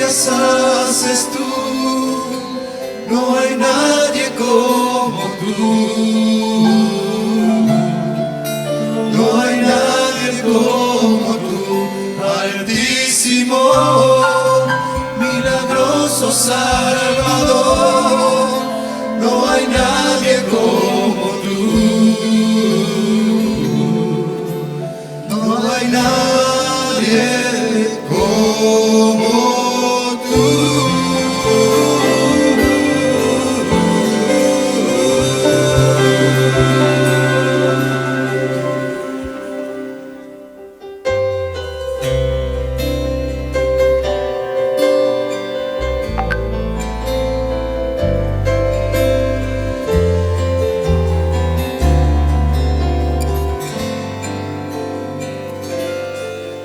maravillas haces tú, no hay nadie como tú, no hay nadie como tú, Altísimo, milagroso Salvador, no hay nadie como tú, no hay nadie como tú.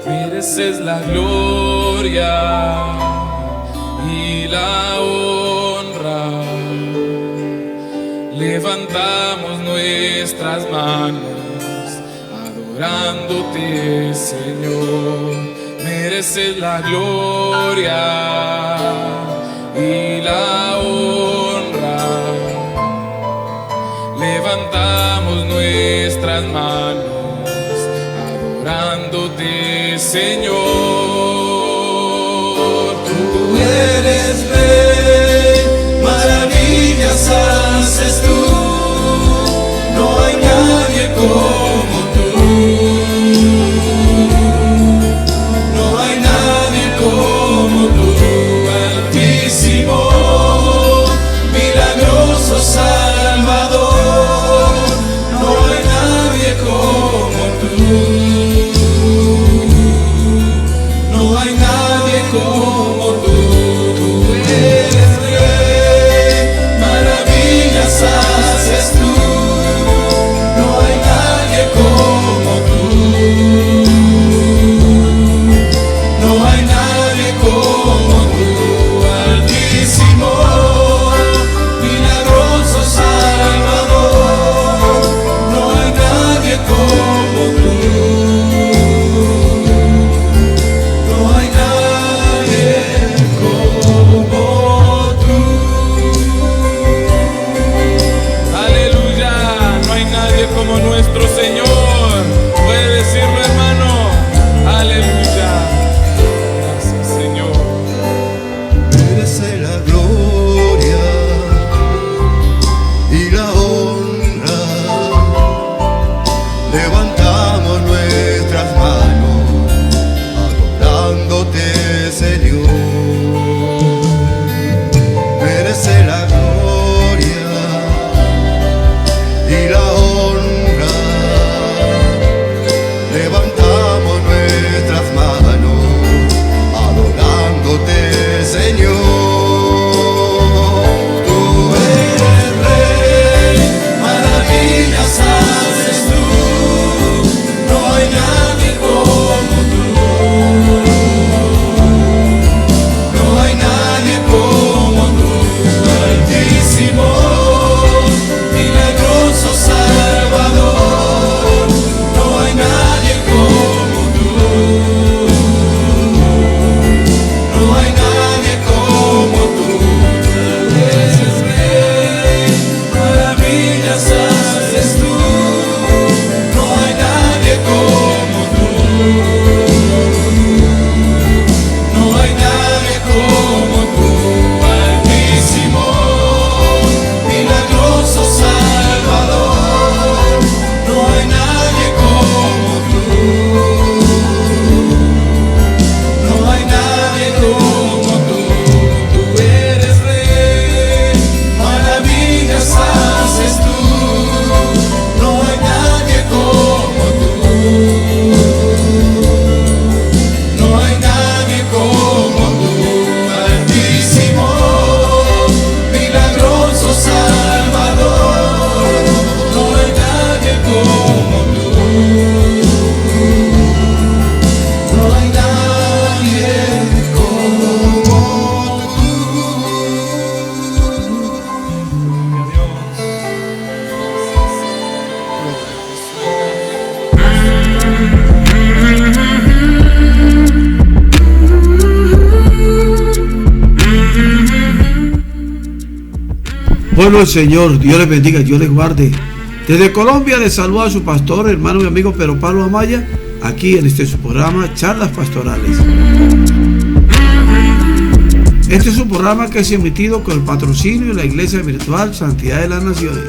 Mereces la gloria y la honra. Levantamos nuestras manos adorándote, Señor. Mereces la gloria y la honra. Levantamos nuestras manos adorándote, Señor. Tú eres Rey, maravillas haces tú, no hay nadie como tú, no hay nadie como tú, Altísimo, milagroso Salvador, no hay nadie como tú. Pueblo del Señor, Dios les bendiga, Dios les guarde. Desde Colombia les saluda a su pastor, hermano y amigo Pedro Pablo Amaya, aquí en su programa Charlas Pastorales. Este es un programa que es emitido con el patrocinio de la Iglesia Virtual Santidad de las Naciones.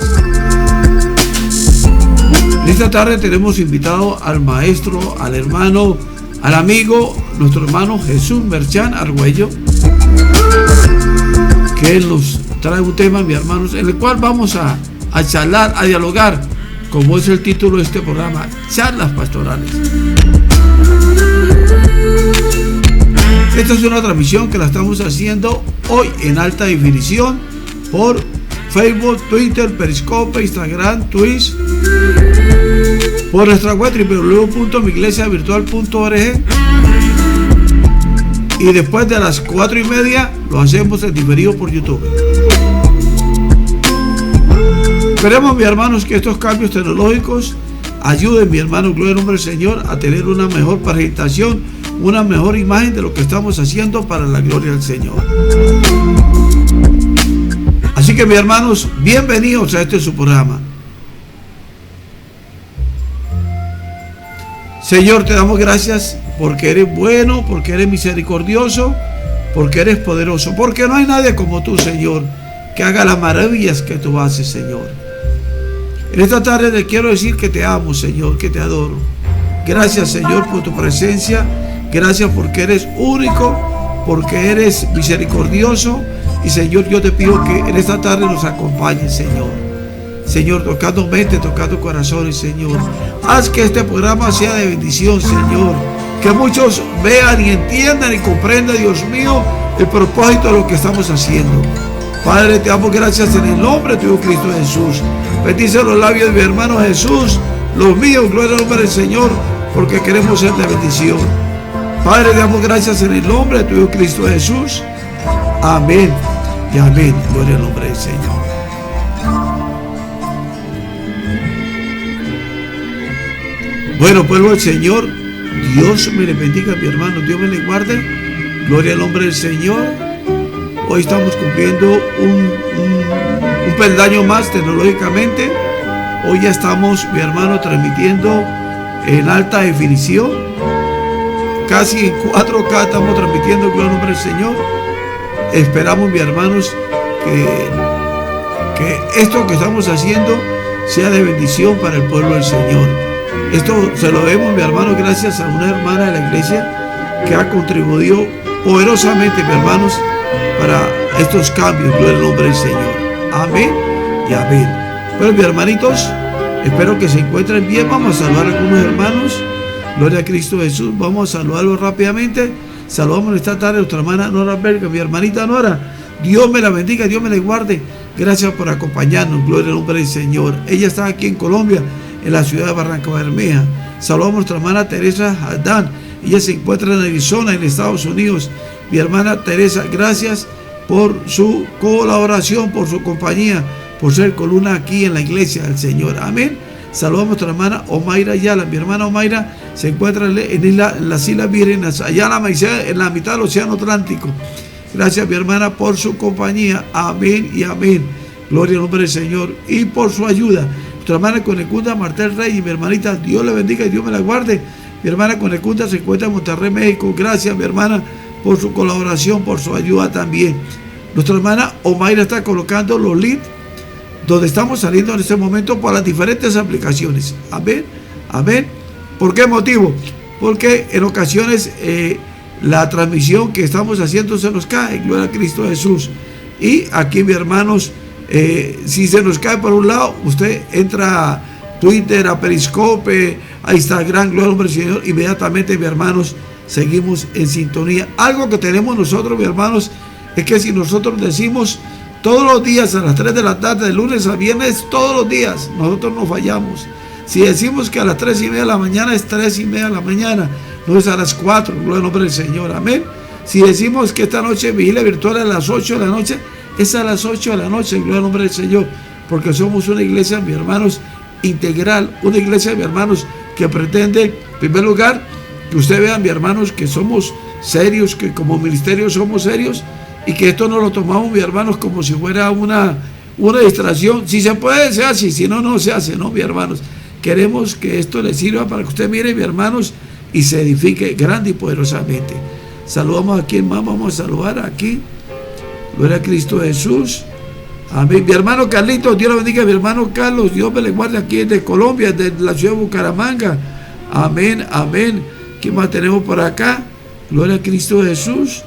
Esta tarde tenemos invitado al maestro, al hermano, al amigo, nuestro hermano Jesús Merchán Argüello, que él nos trae un tema, mis hermanos, en el cual vamos a charlar, a dialogar, como es el título de este programa, Charlas Pastorales. Esta es una transmisión que la estamos haciendo hoy en alta definición por Facebook, Twitter, Periscope, Instagram, Twitch, por nuestra web www.miiglesiavirtual.org, y después de las 4:30 lo hacemos en diferido por YouTube. Esperemos, mis hermanos, que estos cambios tecnológicos ayuden, mi hermano, gloria al nombre del Señor, a tener una mejor presentación, una mejor imagen de lo que estamos haciendo para la gloria del Señor. Así que, mis hermanos, bienvenidos a este su programa. Señor, te damos gracias porque eres bueno, porque eres misericordioso, porque eres poderoso, porque no hay nadie como tú, Señor, que haga las maravillas que tú haces, Señor. En esta tarde te quiero decir que te amo, Señor, que te adoro. Gracias, Señor, por tu presencia. Gracias porque eres único, porque eres misericordioso. Y, Señor, yo te pido que en esta tarde nos acompañes, Señor. Señor, tocando mente, tocando corazones, Señor. Haz que este programa sea de bendición, Señor. Que muchos vean y entiendan y comprendan, Dios mío, el propósito de lo que estamos haciendo. Padre, te damos gracias en el nombre de tu Cristo Jesús. Bendice los labios de mi hermano Jesús, los míos, gloria al nombre del Señor, porque queremos ser de bendición. Padre, te damos gracias en el nombre de tu Cristo Jesús. Amén y amén. Gloria al nombre del Señor. Bueno, pueblo del Señor, Dios me le bendiga, mi hermano, Dios me le guarde. Gloria al nombre del Señor. Hoy estamos cumpliendo un peldaño más tecnológicamente. Hoy ya estamos, mi hermano, transmitiendo en alta definición. Casi en 4K estamos transmitiendo, gloria al nombre del Señor. Esperamos, mis hermanos, que esto que estamos haciendo sea de bendición para el pueblo del Señor. Esto se lo debemos, mi hermano, gracias a una hermana de la iglesia que ha contribuido poderosamente, mis hermanos, para estos cambios, gloria al nombre del Señor. Amén y amén. Bueno, mis hermanitos, espero que se encuentren bien. Vamos a saludar a algunos hermanos. Gloria a Cristo Jesús. Vamos a saludarlos rápidamente. Saludamos esta tarde a nuestra hermana Nora Berga, mi hermanita Nora. Dios me la bendiga, Dios me la guarde. Gracias por acompañarnos, gloria al nombre del Señor. Ella está aquí en Colombia, en la ciudad de Barranca Bermeja. Saludamos a nuestra hermana Teresa Adán. Ella se encuentra en Arizona, en Estados Unidos. Mi hermana Teresa, gracias por su colaboración, por su compañía, por ser columna aquí en la iglesia del Señor. Amén. Saludamos a nuestra hermana Omaira Ayala. Mi hermana Omaira se encuentra en las Islas Vírgenes, allá en la mitad del Océano Atlántico. Gracias, mi hermana, por su compañía. Amén y amén. Gloria al nombre del Señor y por su ayuda. Nuestra hermana Conecunda Martel Rey y mi hermanita, Dios le bendiga y Dios me la guarde. Mi hermana Conecunda se encuentra en Monterrey, México. Gracias, mi hermana, por su colaboración, por su ayuda también. Nuestra hermana Omaira está colocando los links donde estamos saliendo en este momento por las diferentes aplicaciones. Amén, amén. ¿Por qué motivo? Porque en ocasiones la transmisión que estamos haciendo se nos cae, gloria a Cristo Jesús. Y aquí, mis hermanos, si se nos cae por un lado, usted entra a Twitter, a Periscope, a Instagram, gloria al nombre del Señor. Inmediatamente, mis hermanos, seguimos en sintonía. Algo que tenemos nosotros, mis hermanos, es que si nosotros decimos todos los días a las 3 de la tarde, de lunes a viernes, todos los días, nosotros no fallamos. Si decimos que a las 3:30 de la mañana, es 3:30 de la mañana, no es a las 4, gloria al nombre del Señor, amén. Si decimos que esta noche vigilia virtual a las 8 de la noche, es a las 8 de la noche, gloria al nombre del Señor, porque somos una iglesia, mis hermanos, integral, una iglesia, mis hermanos, que pretende, en primer lugar, que usted vea, mis hermanos, que somos serios, que como ministerio somos serios, y que esto no lo tomamos, mis hermanos, como si fuera una una distracción. Si se puede, se hace, si no, no se hace, ¿no, mis hermanos? Queremos que esto le sirva para que usted mire, mis hermanos, y se edifique grande y poderosamente. Saludamos a quien más vamos a saludar aquí. Gloria a Cristo Jesús. Amén. Mi hermano Carlitos, Dios lo bendiga. Mi hermano Carlos, Dios me le guarde, aquí de Colombia, de la ciudad de Bucaramanga. Amén, amén. ¿Qué más tenemos por acá? Gloria a Cristo Jesús.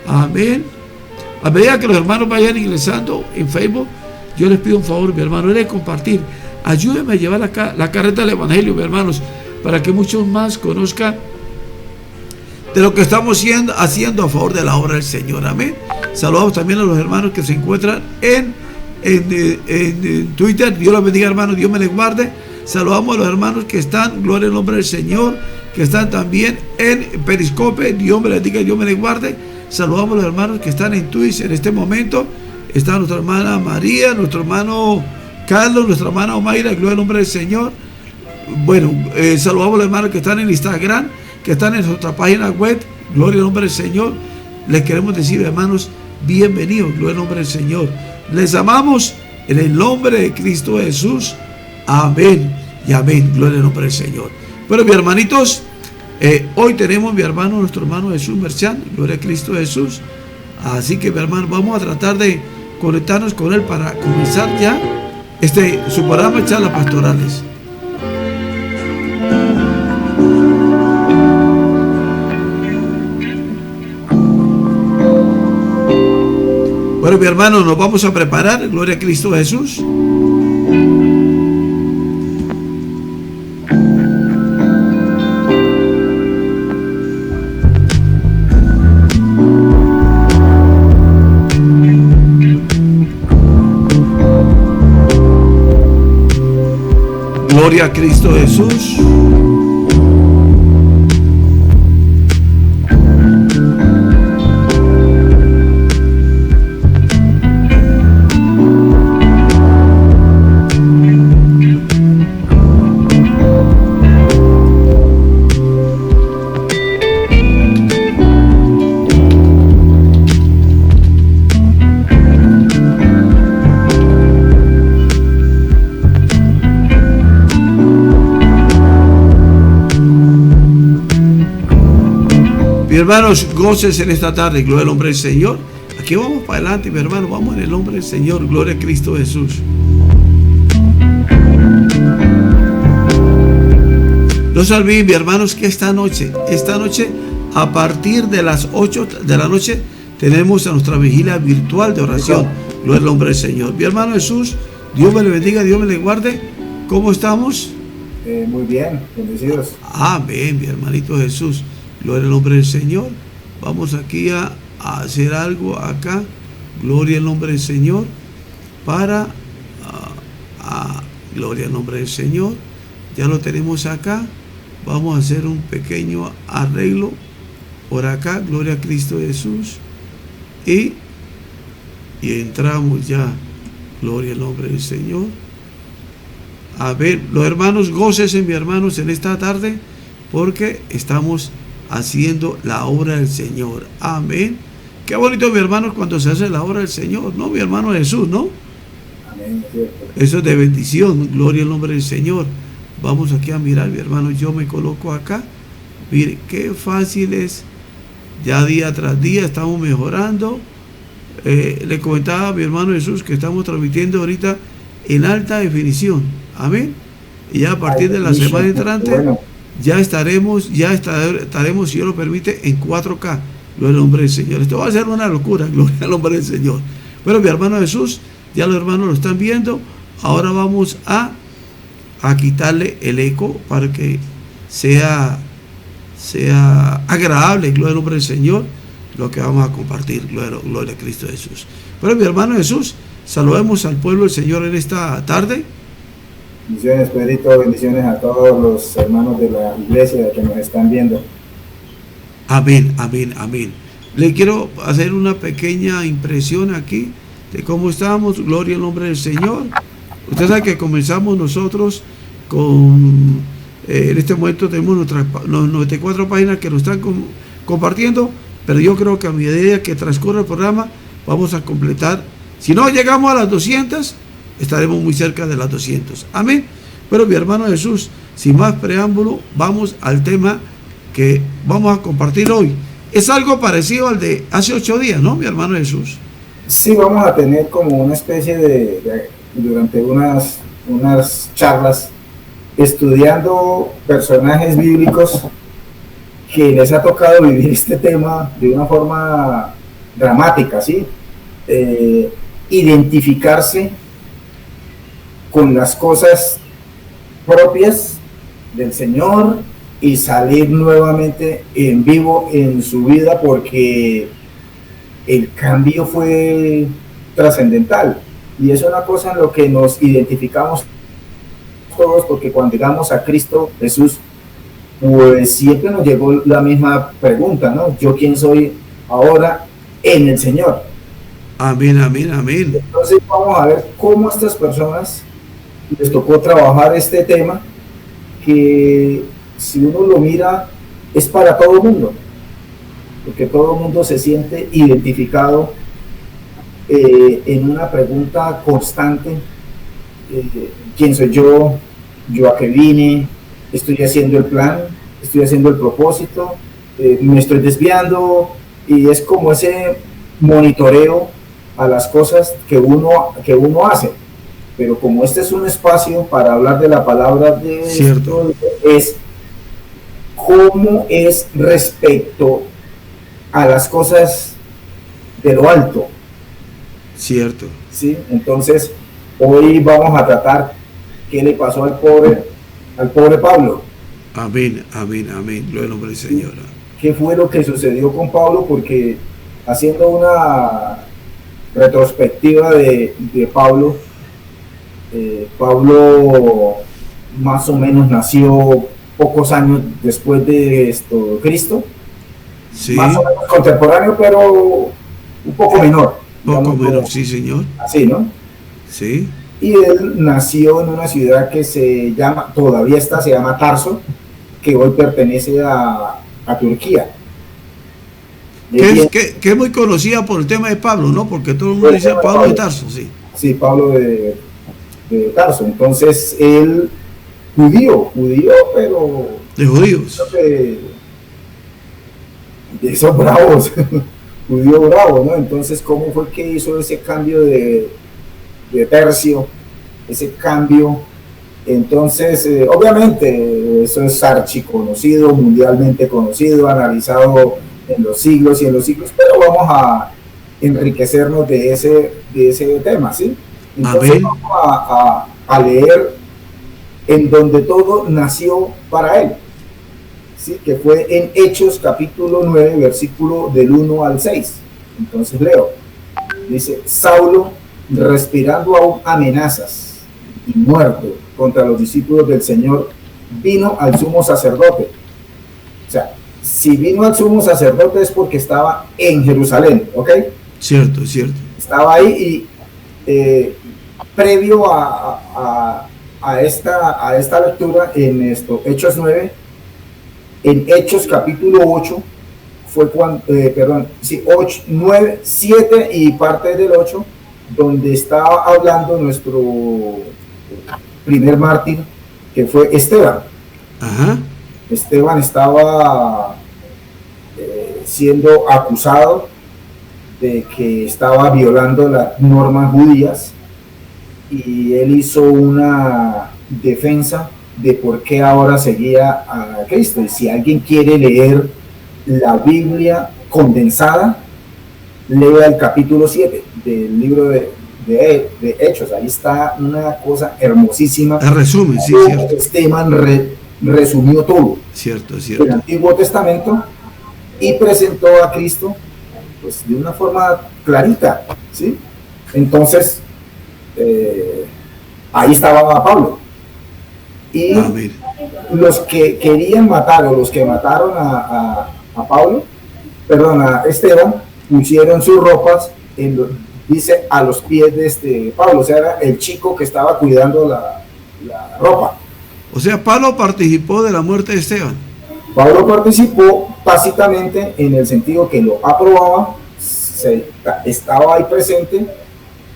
Amén. A medida que los hermanos vayan ingresando en Facebook, yo les pido un favor, mi hermano, es de compartir. Ayúdenme a llevar la carreta del Evangelio, mis hermanos, para que muchos más conozcan de lo que estamos haciendo a favor de la obra del Señor. Amén. Saludamos también a los hermanos que se encuentran en Twitter. Dios los bendiga, hermanos. Dios me les guarde. Saludamos a los hermanos que están, gloria al nombre del Señor, que están también en Periscope. Dios me les bendiga, Dios me les guarde. Saludamos a los hermanos que están en Twitch en este momento. Está nuestra hermana María, nuestro hermano Carlos, nuestra hermana Omaira, gloria al nombre del Señor. Bueno, saludamos a los hermanos que están en Instagram, que están en nuestra página web, gloria al nombre del Señor. Les queremos decir, hermanos, bienvenidos, gloria al nombre del Señor. Les amamos en el nombre de Cristo Jesús. Amén y amén, gloria al nombre del Señor. Bueno, mis hermanitos, hoy tenemos nuestro hermano Jesús Merchán, gloria a Cristo Jesús. Así que, mi hermano, vamos a tratar de conectarnos con él para comenzar ya su programa de charlas pastorales. Bueno, mi hermano, nos vamos a preparar, gloria a Cristo Jesús. Gloria a Cristo Jesús. Hermanos, goces en esta tarde, gloria al nombre del Señor. Aquí vamos para adelante, mi hermano, vamos en el nombre del Señor, gloria a Cristo Jesús. No se olviden, mis hermanos, que esta noche, a partir de las 8 de la noche, tenemos a nuestra vigilia virtual de oración, gloria al nombre del Señor. Mi hermano Jesús, Dios me le bendiga, Dios me le guarde. ¿Cómo estamos? Muy bien, bendecidos. Amén, mi hermanito Jesús. Gloria al nombre del Señor. Vamos aquí a hacer algo acá. Gloria al nombre del Señor. Gloria al nombre del Señor. Ya lo tenemos acá. Vamos a hacer un pequeño arreglo por acá. Gloria a Cristo Jesús. Y entramos ya. Gloria al nombre del Señor. A ver, los hermanos, gócese, mis hermanos, en esta tarde, porque estamos haciendo la obra del Señor. Amén. Qué bonito, mi hermano, cuando se hace la obra del Señor, ¿no? Mi hermano Jesús, ¿no? Amén. Eso es de bendición. Gloria al nombre del Señor. Vamos aquí a mirar, mi hermano. Yo me coloco acá. Mire, qué fácil es. Ya día tras día estamos mejorando. Le comentaba a mi hermano Jesús que estamos transmitiendo ahorita en alta definición. Amén. Y ya a partir de la semana entrante, ya estaremos, si Dios lo permite, en 4K. Gloria al nombre del Señor. Esto va a ser una locura, gloria al nombre del Señor. Bueno, mi hermano Jesús, ya los hermanos lo están viendo. Ahora vamos a quitarle el eco para que sea agradable, gloria al nombre del Señor, lo que vamos a compartir. Gloria a Cristo Jesús. Bueno, mi hermano Jesús, saludemos al pueblo del Señor en esta tarde. Bendiciones, Pedrito, bendiciones a todos los hermanos de la iglesia que nos están viendo. Amén, amén, amén. Le quiero hacer una pequeña impresión aquí de cómo estamos. Gloria al nombre del Señor. Usted sabe que comenzamos nosotros con, en este momento tenemos nuestras 94 páginas que nos están compartiendo, pero yo creo que a medida que transcurre el programa vamos a completar Si no llegamos a las 200, estaremos muy cerca de las 200. Amén. Pero mi hermano Jesús, sin más preámbulo, vamos al tema que vamos a compartir hoy. Es algo parecido al de hace 8 días, ¿no, mi hermano Jesús? Sí, vamos a tener como una especie durante unas charlas, estudiando personajes bíblicos que les ha tocado vivir este tema de una forma dramática, ¿sí? Identificarse con las cosas propias del Señor y salir nuevamente en vivo en su vida, porque el cambio fue trascendental, y es una cosa en lo que nos identificamos todos, porque cuando llegamos a Cristo Jesús, pues siempre nos llegó la misma pregunta, ¿no? ¿Yo quién soy ahora en el Señor? Amén, amén, amén. Entonces vamos a ver cómo a estas personas les tocó trabajar este tema, que si uno lo mira es para todo el mundo, porque todo el mundo se siente identificado en una pregunta constante: ¿quién soy yo? ¿Yo a qué vine? ¿Estoy haciendo el plan? ¿Estoy haciendo el propósito? ¿Me estoy desviando? Y es como ese monitoreo a las cosas que uno hace. Pero como este es un espacio para hablar de la palabra de Cierto. Dios, es cómo es respecto a las cosas de lo alto. Cierto. ¿Sí? Entonces, hoy vamos a tratar qué le pasó al pobre Pablo. Amén, amén, amén. Gloria al nombre del Señor. ¿Qué fue lo que sucedió con Pablo? Porque haciendo una retrospectiva de Pablo, Pablo más o menos nació pocos años después de Cristo, Sí. más o menos contemporáneo, pero un poco menor. Poco menos, sí, señor. Así, ¿no? Sí. Y él nació en una ciudad que se llama Tarso, que hoy pertenece a Turquía. Que es muy conocida por el tema de Pablo, ¿no? Porque todo el mundo dice Pablo de Tarso, sí. Sí, Pablo de Tarso. Entonces, él, judío, pero De judíos. De esos bravos, judío bravo, ¿no? Entonces, ¿cómo fue que hizo ese cambio de tercio, ese cambio? Entonces, obviamente, eso es archiconocido, mundialmente conocido, analizado en los siglos y en los siglos, pero vamos a enriquecernos de ese tema, ¿sí? Entonces, Amén. vamos a leer en donde todo nació para él, ¿sí? Que fue en Hechos capítulo 9, versículo del 1 al 6. Entonces leo, dice: Saulo, respirando aún amenazas y muerto contra los discípulos del Señor, vino al sumo sacerdote. O sea, si vino al sumo sacerdote es porque estaba en Jerusalén, ¿ok? Cierto, cierto. Estaba ahí, y previo a esta lectura en Hechos 9, en Hechos capítulo 8, fue cuando, 8, 9, 7 y parte del 8, donde estaba hablando nuestro primer mártir, que fue Esteban. Ajá. Esteban estaba siendo acusado de que estaba violando las normas judías, y él hizo una defensa de por qué ahora seguía a Cristo. Y si alguien quiere leer la Biblia condensada, lea el capítulo 7 del libro de Hechos. Ahí está una cosa hermosísima. El resumen, sí, cierto. Esteban resumió todo Cierto, del cierto. Antiguo Testamento y presentó a Cristo, pues, de una forma clarita, ¿sí? Entonces, ahí estaba Pablo. Y Amén. los que querían matar, o los que mataron a Esteban, pusieron sus ropas dice, a los pies de Pablo. O sea, era el chico que estaba cuidando la ropa. O sea, Pablo participó de la muerte de Esteban. Pablo participó tácitamente, en el sentido que lo aprobaba, estaba ahí presente,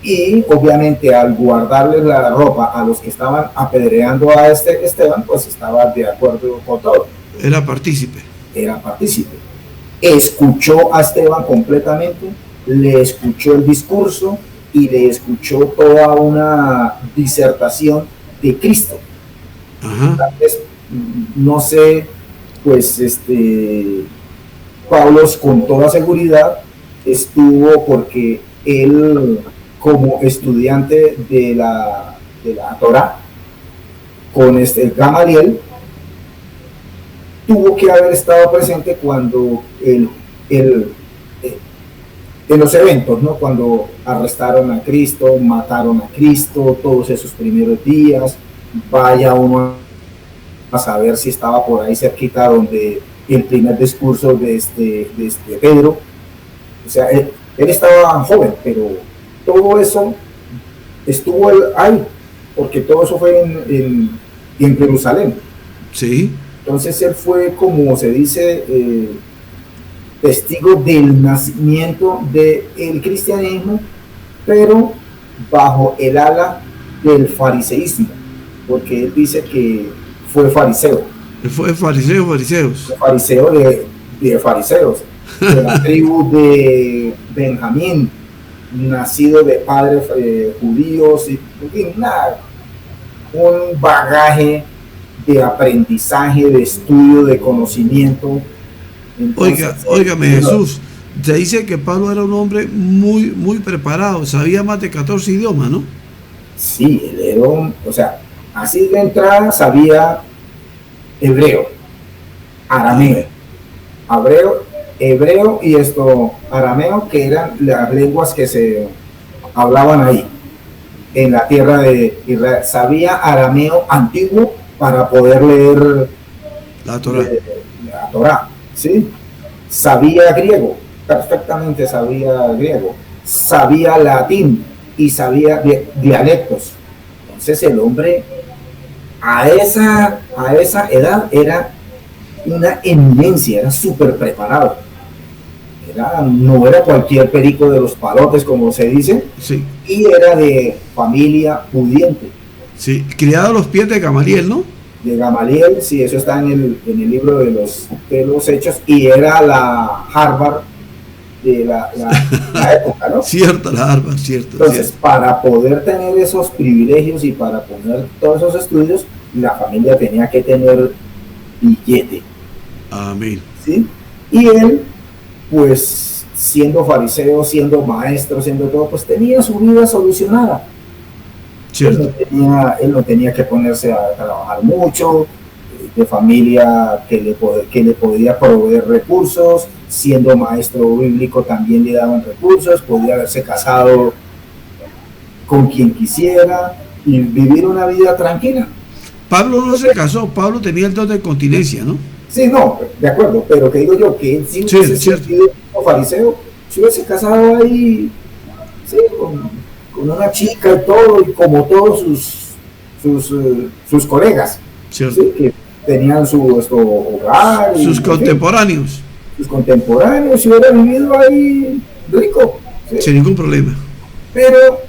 Y obviamente al guardarle la ropa a los que estaban apedreando a Esteban, pues estaba de acuerdo con todo. Era partícipe. Era partícipe. Escuchó a Esteban completamente, le escuchó el discurso y le escuchó toda una disertación de Cristo. Ajá. Entonces, no sé, pues Pablo con toda seguridad estuvo, porque él, como estudiante de la Torá, con Gamaliel, tuvo que haber estado presente cuando en los eventos, ¿no? Cuando arrestaron a Cristo, mataron a Cristo, todos esos primeros días. Vaya uno a saber si estaba por ahí cerquita donde el primer discurso de Pedro. O sea, él estaba joven, pero todo eso estuvo ahí, porque todo eso fue en Jerusalén. Sí. Entonces él fue, como se dice, testigo del nacimiento del cristianismo, pero bajo el ala del fariseísmo, porque él dice que fue fariseo. Fue fariseos. Fariseo de fariseos, de la tribu de Benjamín, nacido de padres judíos, y un bagaje de aprendizaje, de estudio, de conocimiento. Entonces, Óigame, Jesús, se dice que Pablo era un hombre muy, muy preparado, sabía más de 14 idiomas, ¿no? Sí, él era o sea, así de entrada sabía hebreo, arameo, hebreo y arameo, que eran las lenguas que se hablaban ahí, en la tierra de Israel. Sabía arameo antiguo para poder leer la Torá, ¿sí? Sabía griego, perfectamente sabía griego, sabía latín y sabía dialectos. Entonces el hombre a esa edad era una eminencia, era súper preparado. No era cualquier perico de los palotes, como se dice, sí. Y era de familia pudiente. Sí, criado a los pies de Gamaliel, ¿no? De Gamaliel, sí, eso está en el libro de los Hechos, y era la Harvard de la época, ¿no? Cierto, la Harvard, cierto. Entonces, cierto. para poder tener esos privilegios y para poner todos esos estudios, la familia tenía que tener billete. Amén. ¿Sí? Y él, pues, siendo fariseo, siendo maestro, siendo todo, pues tenía su vida solucionada. Cierto. Él no tenía que ponerse a trabajar mucho, de familia que le podía proveer recursos. Siendo maestro bíblico también le daban recursos, podía haberse casado con quien quisiera y vivir una vida tranquila. Pablo no se casó, Pablo tenía el don de continencia, ¿no? Sí, no, de acuerdo, pero que digo yo, que él sí hubiese sido como fariseo, se hubiese casado ahí, sí, con una chica y todo, y como todos sus colegas, ¿sí? Que tenían su hogar. Sus contemporáneos. Sus contemporáneos, y hubiera vivido ahí rico. ¿Sí? Sin ningún problema. Pero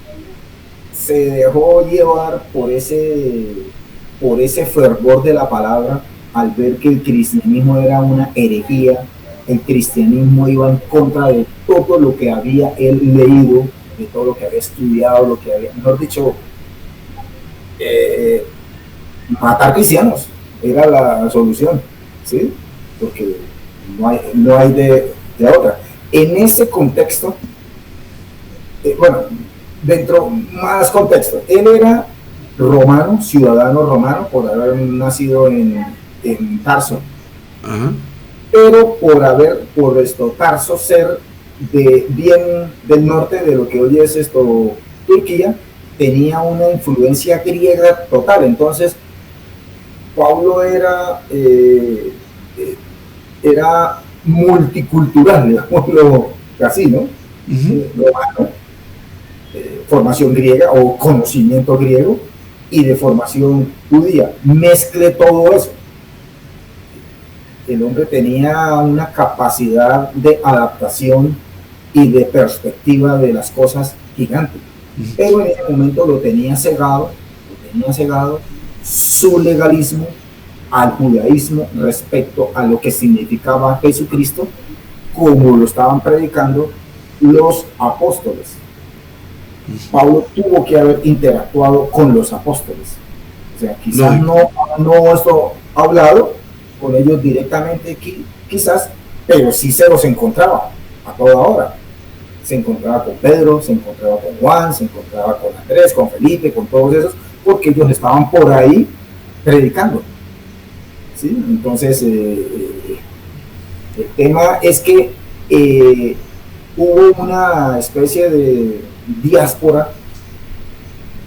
se dejó llevar por ese fervor de la palabra, al ver que el cristianismo era una herejía. El cristianismo iba en contra de todo lo que había él leído, de todo lo que había estudiado, lo que había, mejor dicho, matar cristianos era la solución, ¿sí? Porque no hay de otra. En ese contexto, dentro más contexto, él era romano, ciudadano romano, por haber nacido en Tarso. Ajá. Pero por Tarso ser bien del norte de lo que hoy es Turquía, tenía una influencia griega total. Entonces Pablo era multicultural, digámoslo así, ¿no? Romano, formación griega o conocimiento griego, y de formación judía. Mezcle todo eso. El hombre tenía una capacidad de adaptación y de perspectiva de las cosas gigante. pero en ese momento lo tenía cegado su legalismo al judaísmo respecto a lo que significaba Jesucristo, como lo estaban predicando los apóstoles. Pablo tuvo que haber interactuado con los apóstoles. O sea, quizás no esto hablado con ellos directamente, quizás, pero sí se los encontraba a toda hora. Se encontraba con Pedro, se encontraba con Juan, se encontraba con Andrés, con Felipe, con todos esos, porque ellos estaban por ahí predicando. ¿Sí? Entonces, el tema es que hubo una especie de diáspora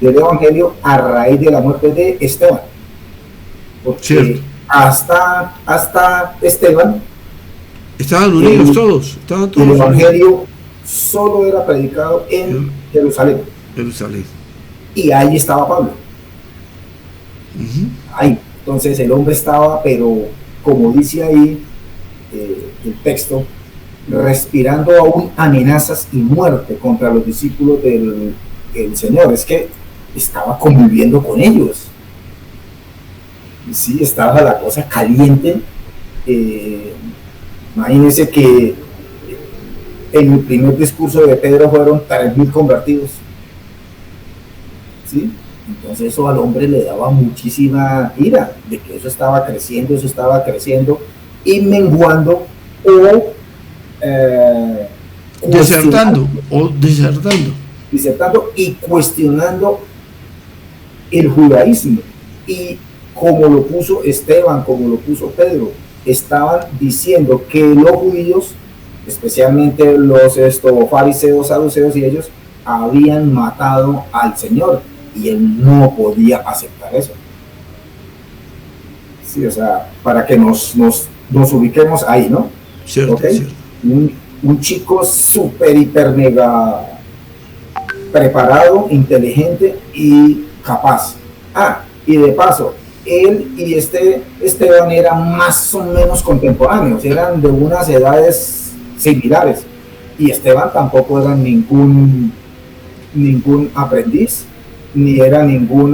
del evangelio a raíz de la muerte de Esteban, porque hasta Esteban estaban unidos todos, el evangelio solo era predicado en Jerusalén, y ahí estaba Pablo. Ahí, entonces el hombre estaba, pero como dice ahí el texto, respirando aún amenazas y muerte contra los discípulos del Señor. Es que estaba conviviendo con ellos. Sí, estaba la cosa caliente. Imagínense que en el primer discurso de Pedro fueron 3.000 convertidos. ¿Sí? Entonces eso al hombre le daba muchísima ira de que eso estaba creciendo y menguando o desertando y cuestionando el judaísmo. Y como lo puso Esteban, como lo puso Pedro, estaban diciendo que los judíos, especialmente los fariseos, saduceos y ellos, habían matado al Señor, y él no podía aceptar eso. Sí, o sea, para que nos ubiquemos ahí, ¿no? Cierto, ¿Okay? cierto. Un chico súper, hiper, mega preparado, inteligente y capaz. Y de paso, él y Esteban eran más o menos contemporáneos, eran de unas edades similares, y Esteban tampoco era ningún aprendiz, ni era ningún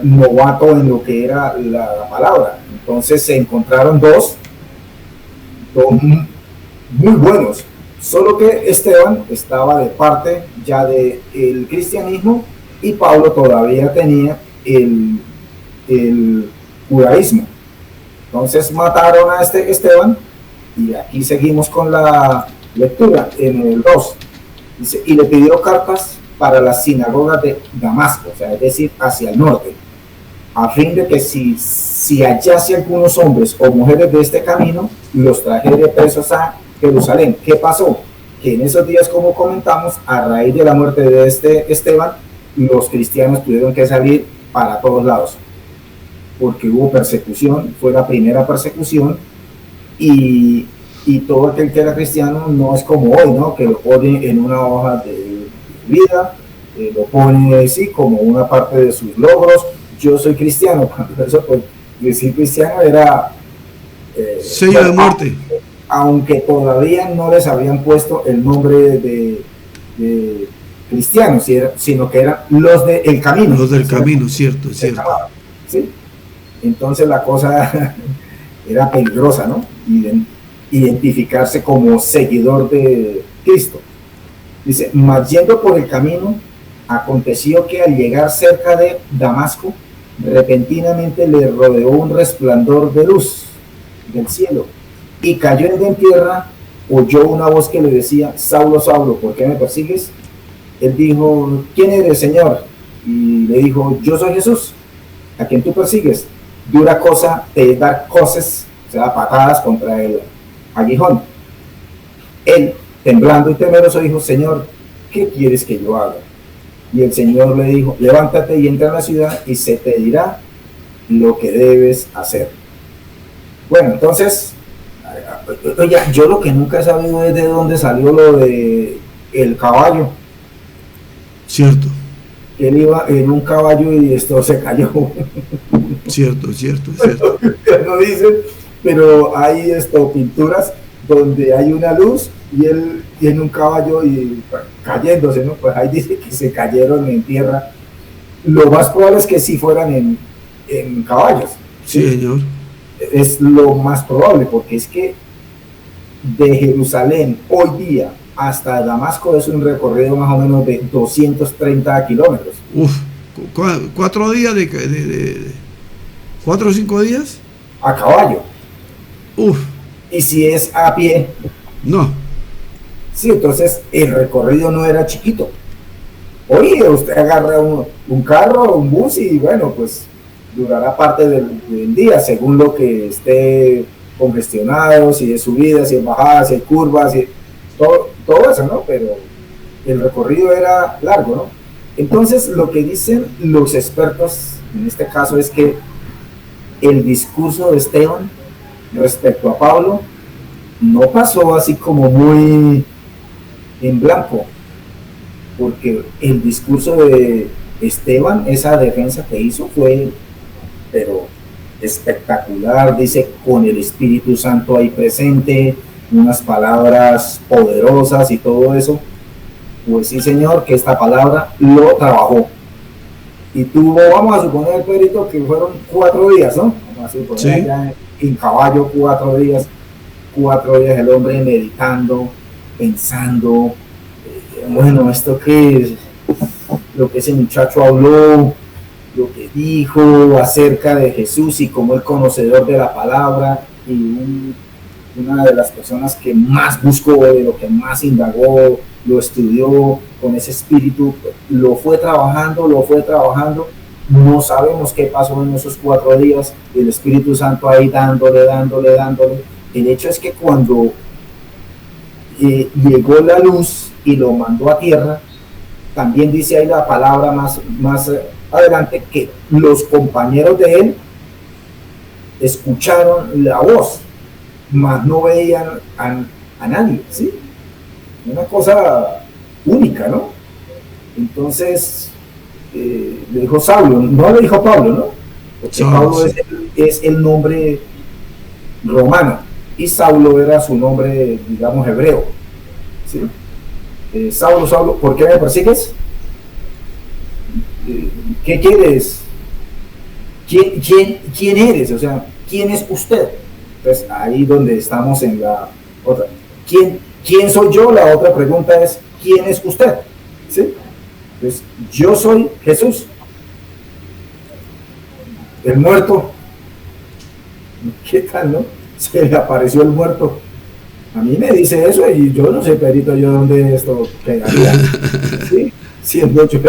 novato en lo que era la palabra. Entonces se encontraron dos muy buenos, solo que Esteban estaba de parte ya del cristianismo y Pablo todavía tenía el judaísmo. Entonces mataron a Esteban, y aquí seguimos con la lectura en el 2. Dice, y le pidió cartas para las sinagogas de Damasco, o sea, es decir, hacia el norte, a fin de que si hallase algunos hombres o mujeres de este camino, los trajere presos a Jerusalén. ¿Qué pasó? Que en esos días, como comentamos, a raíz de la muerte de Esteban, los cristianos tuvieron que salir para todos lados, porque hubo persecución, fue la primera persecución, y todo aquel que era cristiano no es como hoy, ¿no? Que lo pone en una hoja de vida, lo pone así como una parte de sus logros. Yo soy cristiano, cuando eso, pues, decir cristiano era sello de muerte, aunque todavía no les habían puesto el nombre de cristianos, sino que eran los del camino. Los del camino, cierto. ¿Sí? Entonces la cosa era peligrosa, ¿no? Identificarse como seguidor de Cristo. Dice, mas yendo por el camino, aconteció que al llegar cerca de Damasco, repentinamente le rodeó un resplandor de luz del cielo, y cayó en tierra. Oyó una voz que le decía, Saulo, Saulo, ¿por qué me persigues? Él dijo, ¿quién eres, Señor? Y le dijo, yo soy Jesús, a quien tú persigues. Dura cosa te dar coces, o sea, patadas contra el aguijón. Él, temblando y temeroso, dijo, Señor, ¿qué quieres que yo haga? Y el Señor le dijo, levántate y entra a la ciudad y se te dirá lo que debes hacer. Bueno, entonces, oye, yo lo que nunca he sabido es de dónde salió lo de el caballo. Cierto. Él iba en un caballo y esto se cayó. Cierto. No dicen, pero hay pinturas donde hay una luz y él tiene un caballo y pues, cayéndose, ¿no? Pues ahí dice que se cayeron en tierra. Lo más probable es que sí fueran en caballos. Sí, Señor. Es lo más probable, porque es que de Jerusalén hoy día hasta Damasco es un recorrido más o menos de 230 kilómetros. Uf, 4 días 4 o 5 días. A caballo. Uf, Y si es a pie, no. sí, entonces el recorrido no era chiquito. Oye, usted agarra un carro, un bus y bueno, pues durará parte del día según lo que esté congestionado, si es subida, si es bajada, si hay curvas, si todo eso, ¿no? Pero el recorrido era largo, ¿no? Entonces lo que dicen los expertos en este caso es que el discurso de Esteban respecto a Pablo no pasó así como muy en blanco, porque el discurso de Esteban, esa defensa que hizo fue, pero espectacular, dice, con el Espíritu Santo ahí presente, unas palabras poderosas y todo eso. Pues sí, Señor, que esta palabra lo trabajó. Y tuvo, vamos a suponer, Pedrito, que fueron 4 días, ¿no? Vamos a suponer, sí, ya en caballo 4 días, 4 días el hombre meditando, pensando, bueno, esto que es, lo que ese muchacho habló, lo que dijo acerca de Jesús y como el conocedor de la palabra y una de las personas que más buscó, de lo que más indagó, lo estudió con ese espíritu, lo fue trabajando, no sabemos qué pasó en esos 4 días, el Espíritu Santo ahí dándole, el hecho es que cuando llegó la luz y lo mandó a tierra, también dice ahí la palabra más adelante que los compañeros de él escucharon la voz, mas no veían a nadie, ¿sí? Una cosa única, ¿no? Entonces le dijo Saulo, no le dijo Pablo, ¿no? Porque Pablo es el nombre romano y Saulo era su nombre, digamos, hebreo, ¿sí? Saulo, ¿por qué me persigues? ¿Qué quieres? ¿Quién eres? O sea, ¿quién es usted? Pues ahí donde estamos en la otra. ¿Quién soy yo? La otra pregunta es, ¿quién es usted? ¿Sí? Pues yo soy Jesús, el muerto. ¿Qué tal, no? Se le apareció el muerto. A mí me dice eso y yo no sé, Pedrito, yo dónde esto quedaría, ¿sí? Siendo yo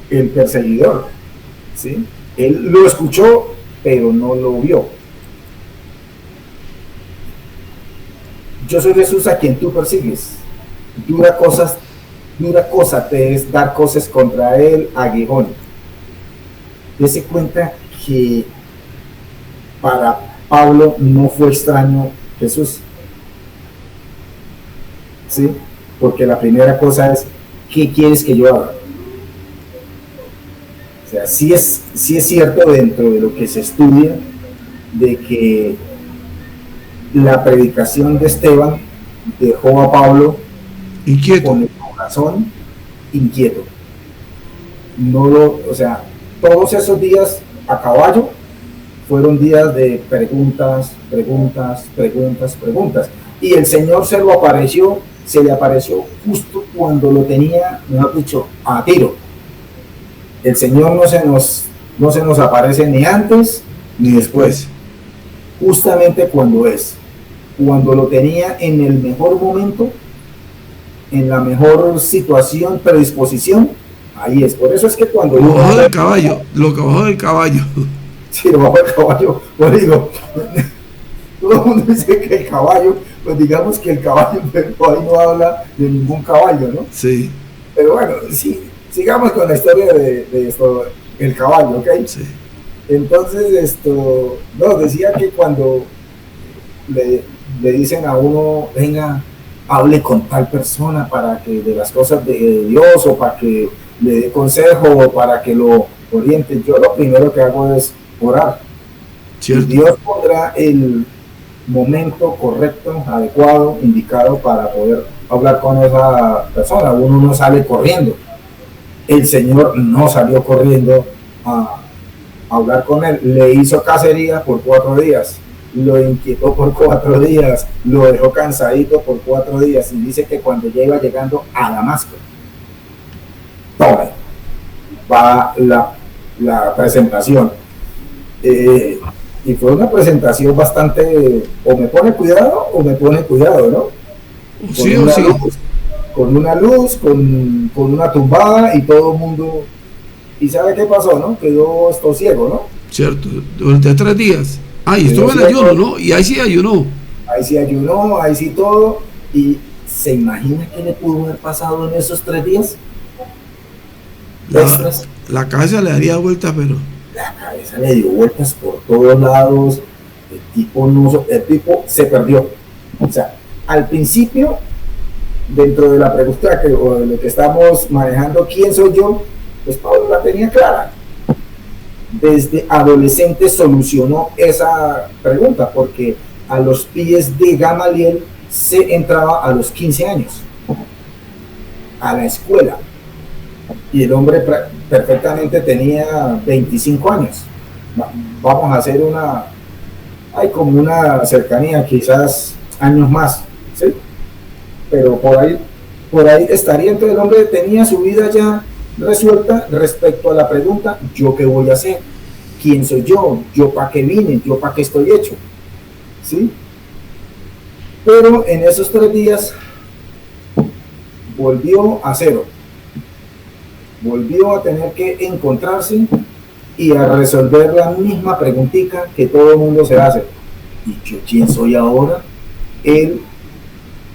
el perseguidor, ¿sí? Él lo escuchó, pero no lo vio. Yo soy Jesús a quien tú persigues. Dura cosa te es dar cosas contra él, aguijón. Dese cuenta que para Pablo no fue extraño Jesús, ¿sí? Porque la primera cosa es, ¿qué quieres que yo haga? O sea, sí es cierto dentro de lo que se estudia de que la predicación de Esteban dejó a Pablo inquieto, con el corazón inquieto. O sea, todos esos días a caballo fueron días de preguntas. Y el Señor se le apareció justo cuando lo tenía, mejor dicho, a tiro. El Señor no se nos aparece ni antes ni después. Justamente cuando lo tenía en el mejor momento, en la mejor situación, predisposición, ahí es. Por eso es que cuando lo bajó del caballo, sí, lo bajó del caballo, pues digo, todo el mundo dice que el caballo, pues digamos que el caballo, pero ahí no habla de ningún caballo, ¿no? Sí. Pero bueno, sí, sigamos con la historia de esto, el caballo, ¿ok? Sí. Entonces, decía que cuando le dicen a uno, venga, hable con tal persona para que de las cosas de Dios o para que le dé consejo o para que lo oriente, yo lo primero que hago es orar. ¿Cierto? Dios pondrá momento correcto, adecuado, indicado para poder hablar con esa persona. Uno no sale corriendo. El Señor no salió corriendo a hablar con él. Le hizo cacería por 4 días. Lo inquietó por 4 días. Lo dejó cansadito por 4 días. Y dice que cuando ya iba llegando a Damasco, tome, va la presentación. Y fue una presentación bastante, o me pone cuidado o me pone cuidado, ¿no? Sí o sí. Con una luz, con una tumbada y todo el mundo. ¿Y sabe qué pasó, no? Quedó esto ciego, ¿no? Cierto, durante 3 días. Ah, y estuvo en ayuno, ¿no? Y ahí sí ayunó. Ahí sí ayunó, ahí sí todo. ¿Y se imagina qué le pudo haber pasado en esos 3 días? La cabeza le daría vueltas, pero... La cabeza le dio vueltas por todos lados. El tipo se perdió. O sea, al principio, dentro de la pregunta o de lo que estamos manejando, ¿quién soy yo? Pues Pablo la tenía clara. Desde adolescente solucionó esa pregunta, porque a los pies de Gamaliel se entraba a los 15 años a la escuela, y el hombre perfectamente tenía 25 años. Vamos a hacer hay como una cercanía, quizás años más, ¿sí? Pero por ahí estaría. Entonces el hombre tenía su vida ya resuelta respecto a la pregunta: ¿yo qué voy a hacer? ¿Quién soy yo? ¿Yo para qué vine? ¿Yo para qué estoy hecho? ¿Sí? Pero en esos 3 días volvió a cero. Volvió a tener que encontrarse y a resolver la misma preguntita que todo el mundo se hace: ¿y yo quién soy ahora? Él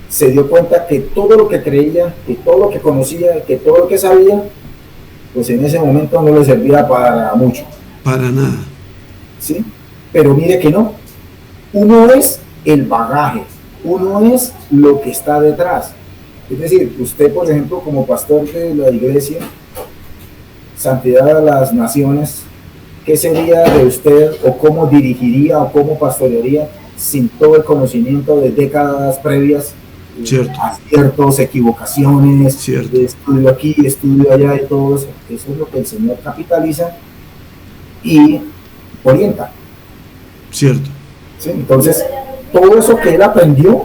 se dio cuenta que todo lo que creía, que todo lo que conocía, que todo lo que sabía, pues en ese momento no le servía para mucho. Para nada. ¿Sí? Pero mire que no. Uno es el bagaje, uno es lo que está detrás. Es decir, usted, por ejemplo, como pastor de la iglesia Santidad a las Naciones, ¿qué sería de usted, o cómo dirigiría o cómo pastorearía sin todo el conocimiento de décadas previas? Cierto. Aciertos, equivocaciones, cierto. Estudio aquí, estudio allá y todo eso. Eso es lo que el Señor capitaliza y orienta. Cierto. ¿Sí? Entonces, todo eso que él aprendió,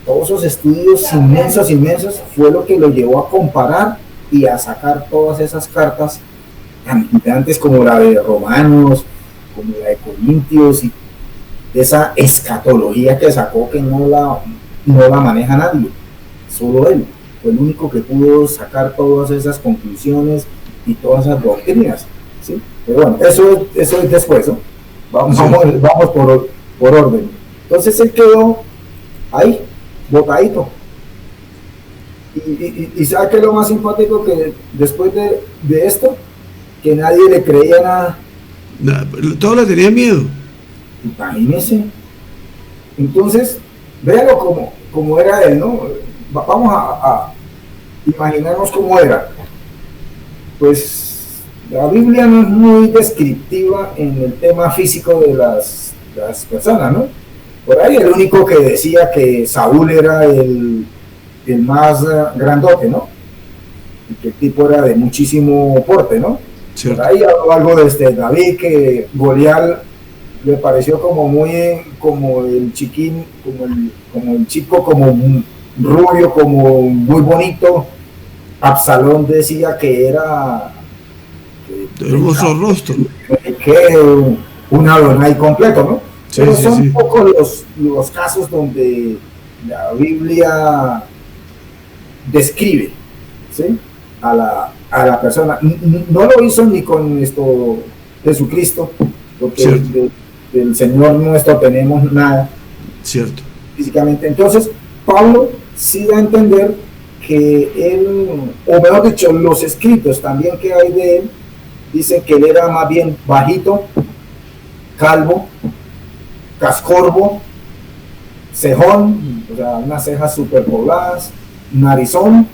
todos esos estudios inmensos, fue lo que lo llevó a comparar y a sacar todas esas cartas tan importantes como la de Romanos, como la de Corintios, y esa escatología que sacó, que no la maneja nadie, solo él fue el único que pudo sacar todas esas conclusiones y todas esas doctrinas, ¿sí? Pero bueno, eso es después, ¿no? Vamos por orden. Entonces él quedó ahí, botadito. Y ¿sabe qué es lo más simpático? Que después de esto, que nadie le creía nada. Todos le tenían miedo. Imagínese. Entonces, véalo como era él, ¿no? Vamos a imaginarnos cómo era. Pues la Biblia no es muy descriptiva en el tema físico de las personas, ¿no? Por ahí el único que decía que Saúl era el más grandote, ¿no? Y que el tipo era de muchísimo porte, ¿no? Cierto. Por ahí habló algo de David, que Goliat le pareció como el chiquín, como el chico, como rubio, como muy bonito. Absalón decía que era hermoso rostro, que un Adonai completo, ¿no? Sí, pero sí, son sí. un poco los casos donde la Biblia describe, ¿sí? a la persona. No lo hizo ni con Jesucristo, porque del Señor nuestro tenemos nada. Cierto. Físicamente. Entonces, Pablo sí da a entender que él, o mejor dicho, los escritos también que hay de él, dicen que él era más bien bajito, calvo, cascorbo, cejón, o sea, unas cejas superpobladas, narizón,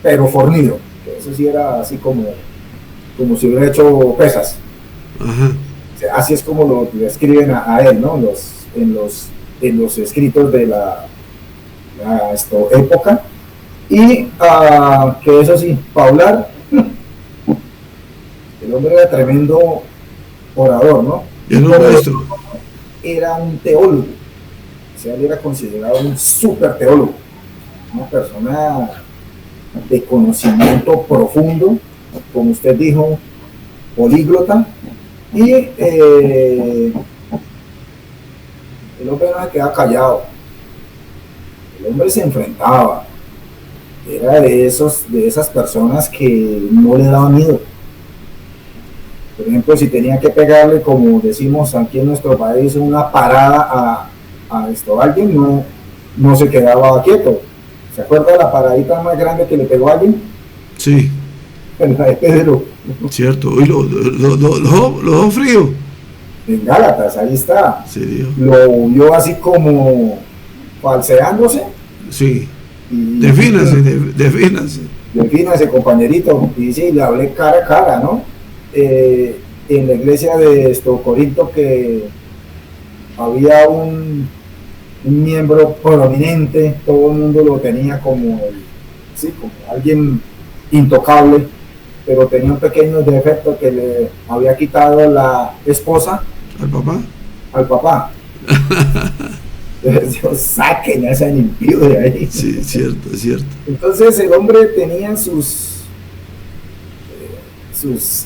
pero fornido. Eso sí era así como si hubiera hecho pesas. Ajá. O sea, así es como lo describen a él, ¿no? en los escritos de la época. Y que eso sí, para hablar, el hombre era tremendo orador, ¿no? Era un maestro. Era un teólogo, o sea, él era considerado un súper teólogo, una persona de conocimiento profundo, como usted dijo, políglota, y el hombre no se quedaba callado, el hombre se enfrentaba, era de esas personas que no le daban miedo. Por ejemplo, si tenía que pegarle, como decimos aquí en nuestro país, una parada a alguien, no se quedaba quieto. ¿Se acuerda de la paradita más grande que le pegó a alguien? Sí. La de Pedro. Cierto. Y los dos fríos. En Gálatas, ahí está. Sí, Dios. Lo vio así como falseándose. Sí. Defínase, compañerito. Y sí, le hablé cara a cara, ¿no? En la iglesia de Corinto, que había un miembro prominente, todo el mundo lo tenía como alguien intocable, pero tenía un pequeño defecto que le había quitado la esposa al papá. Entonces, saquen a ese impío de ahí. Sí, cierto. Entonces el hombre tenía sus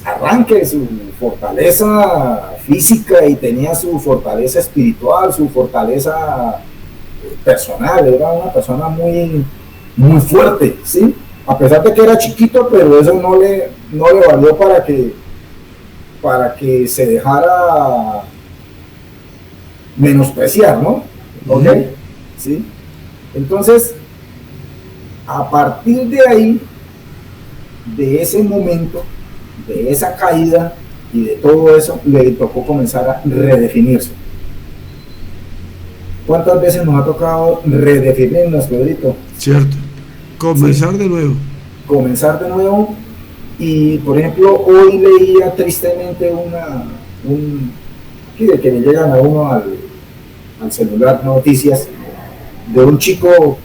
arranques, su fortaleza física, y tenía su fortaleza espiritual, su fortaleza personal. Era una persona muy, muy fuerte, ¿sí? A pesar de que era chiquito, pero eso no le valió para que se dejara menospreciar, ¿no? ¿Ok? ¿Sí? Entonces, a partir de ahí, de ese momento, de esa caída y de todo eso, le tocó comenzar a redefinirse. ¿Cuántas veces nos ha tocado redefinirnos, Pedrito? Cierto. Comenzar de nuevo. Comenzar de nuevo. Y, por ejemplo, hoy leía tristemente de que le llegan a uno al celular noticias de un chico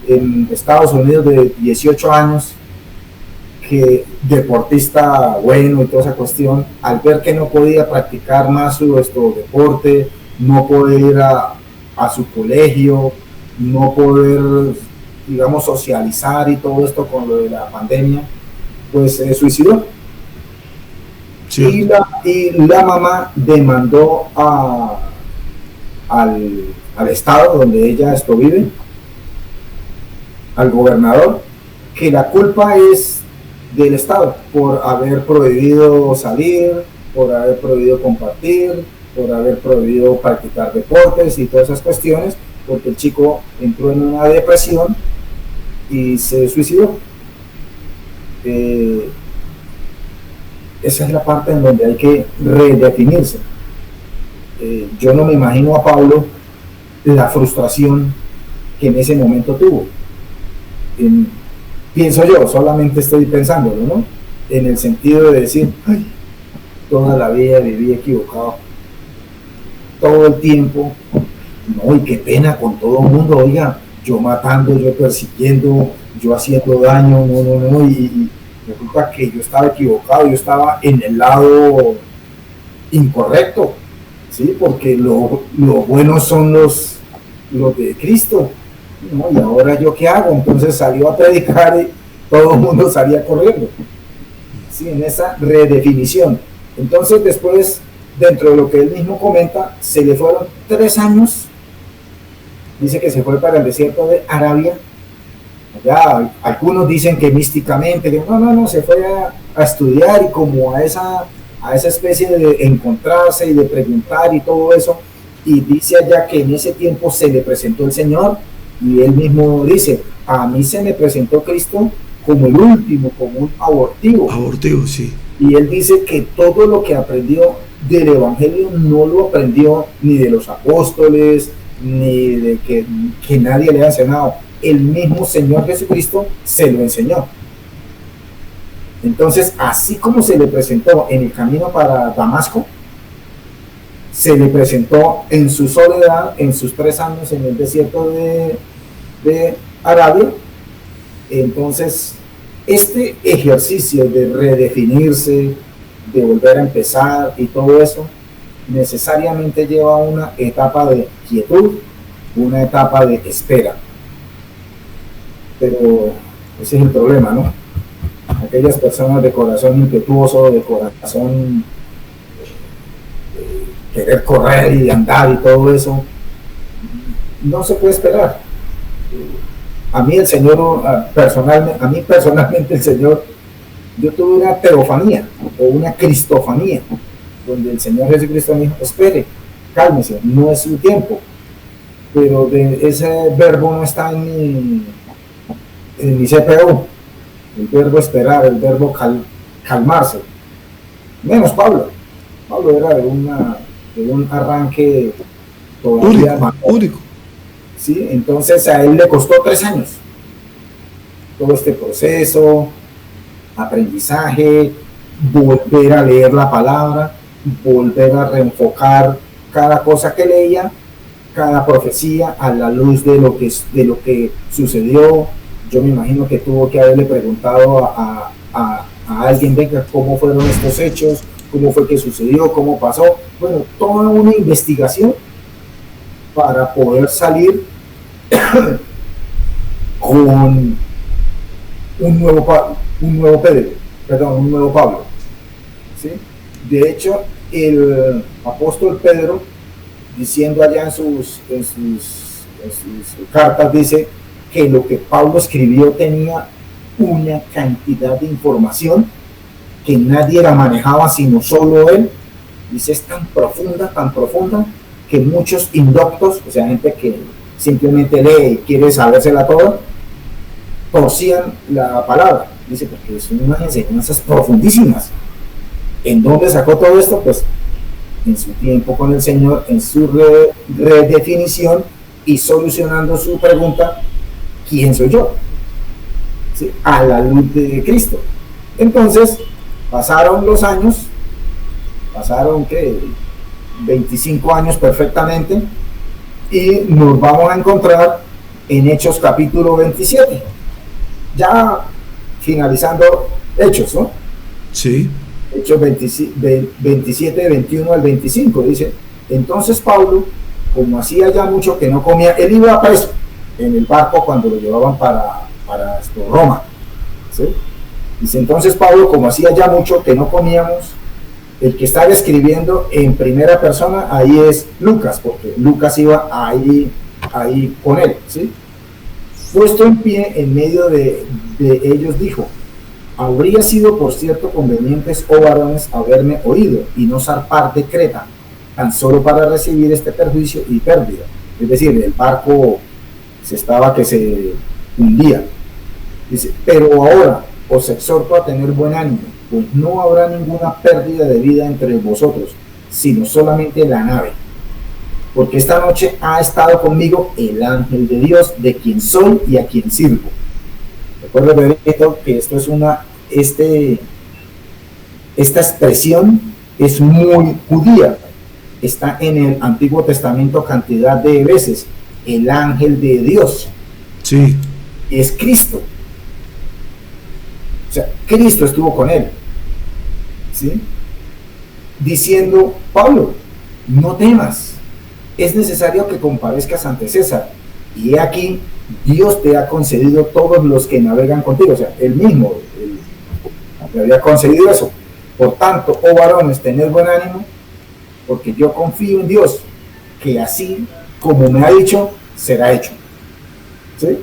en Estados Unidos de 18 años, que deportista bueno y toda esa cuestión, al ver que no podía practicar más su deporte, no poder ir a su colegio, no poder, digamos, socializar y todo esto con lo de la pandemia, pues se suicidó. Sí. Y la mamá demandó al estado donde ella vive, al gobernador, que la culpa es del estado por haber prohibido salir, por haber prohibido compartir, por haber prohibido practicar deportes y todas esas cuestiones, porque el chico entró en una depresión y se suicidó. Esa es la parte en donde hay que redefinirse. Yo no me imagino a Pablo la frustración que en ese momento tuvo. Pienso yo, solamente estoy pensándolo, ¿no? En el sentido de decir, ay, toda la vida viví equivocado, todo el tiempo, no, y qué pena con todo el mundo, oiga, yo matando, yo persiguiendo, yo haciendo daño, no, y resulta que yo estaba equivocado, yo estaba en el lado incorrecto, ¿sí? Porque lo buenos son los de Cristo, ¿no? Y ahora yo qué hago. Entonces salió a predicar y todo el mundo salía corriendo, ¿sí? En esa redefinición. Entonces después, dentro de lo que él mismo comenta, se le fueron 3 años. Dice que se fue para el desierto de Arabia. Ya algunos dicen que místicamente, que no, se fue a estudiar y como a esa especie de encontrarse y de preguntar y todo eso. Y dice allá que en ese tiempo se le presentó el Señor, y él mismo dice, a mí se me presentó Cristo como el último, como un abortivo. Abortivo, sí. Y él dice que todo lo que aprendió del Evangelio no lo aprendió ni de los apóstoles, ni de que nadie le ha enseñado. El mismo Señor Jesucristo se lo enseñó. Entonces, así como se le presentó en el camino para Damasco, se le presentó en su soledad, en sus 3 años en el desierto de Arabia. Entonces, este ejercicio de redefinirse, de volver a empezar y todo eso, necesariamente lleva a una etapa de quietud, una etapa de espera. Pero ese es el problema, ¿no? Aquellas personas de corazón impetuoso, de corazón querer correr y andar y todo eso, no se puede esperar. A mí el Señor, personalmente el Señor, yo tuve una teofanía o una cristofanía, donde el Señor Jesucristo me dijo, espere, cálmese, no es su tiempo. Pero ese verbo no está en mi CPU, el verbo esperar, el verbo calmarse. Menos Pablo. Pablo era de un arranque todavía único. ¿Sí? Entonces a él le costó 3 años. Todo este proceso, aprendizaje, volver a leer la palabra, volver a reenfocar cada cosa que leía, cada profecía a la luz de lo que sucedió. Yo me imagino que tuvo que haberle preguntado a alguien, venga, cómo fueron estos hechos, cómo fue que sucedió, cómo pasó. Bueno, toda una investigación para poder salir con un nuevo Pablo. ¿Sí? De hecho, el apóstol Pedro, diciendo allá en sus cartas, dice que lo que Pablo escribió tenía una cantidad de información que nadie la manejaba sino solo él. Dice, es tan profunda, que muchos indoctos, o sea, gente que simplemente lee y quiere sabérsela toda, torcían la palabra. Dice, porque son unas enseñanzas profundísimas. ¿En dónde sacó todo esto? Pues en su tiempo con el Señor, en su redefinición y solucionando su pregunta, ¿quién soy yo? ¿Sí? A la luz de Cristo. Entonces, pasaron los años, pasaron 25 años perfectamente, y nos vamos a encontrar en Hechos capítulo 27, ya finalizando Hechos, ¿no? Sí. Hechos 27, 21 al 25, dice, entonces Pablo, como hacía ya mucho que no comía, él iba preso en el barco cuando lo llevaban para Roma, ¿sí? Dice, entonces Pablo, como hacía ya mucho que no comíamos, el que estaba escribiendo en primera persona, ahí es Lucas, porque Lucas iba ahí con él, ¿sí? Puesto en pie en medio de ellos, dijo, habría sido por cierto convenientes, oh varones, haberme oído y no zarpar de Creta, tan solo para recibir este perjuicio y pérdida. Es decir, el barco que se hundía. Dice, pero ahora os exhorto a tener buen ánimo, pues no habrá ninguna pérdida de vida entre vosotros, sino solamente la nave. Porque esta noche ha estado conmigo el ángel de Dios, de quien soy y a quien sirvo. Recuerden que esto es esta expresión es muy judía. Está en el Antiguo Testamento cantidad de veces. El ángel de Dios. Sí. Es Cristo. O sea, Cristo estuvo con él, ¿sí? Diciendo, Pablo, no temas, es necesario que comparezcas ante César, y he aquí, Dios te ha concedido todos los que navegan contigo. O sea, él mismo le había concedido eso. Por tanto, oh varones, tened buen ánimo, porque yo confío en Dios, que así como me ha dicho, será hecho. ¿Sí?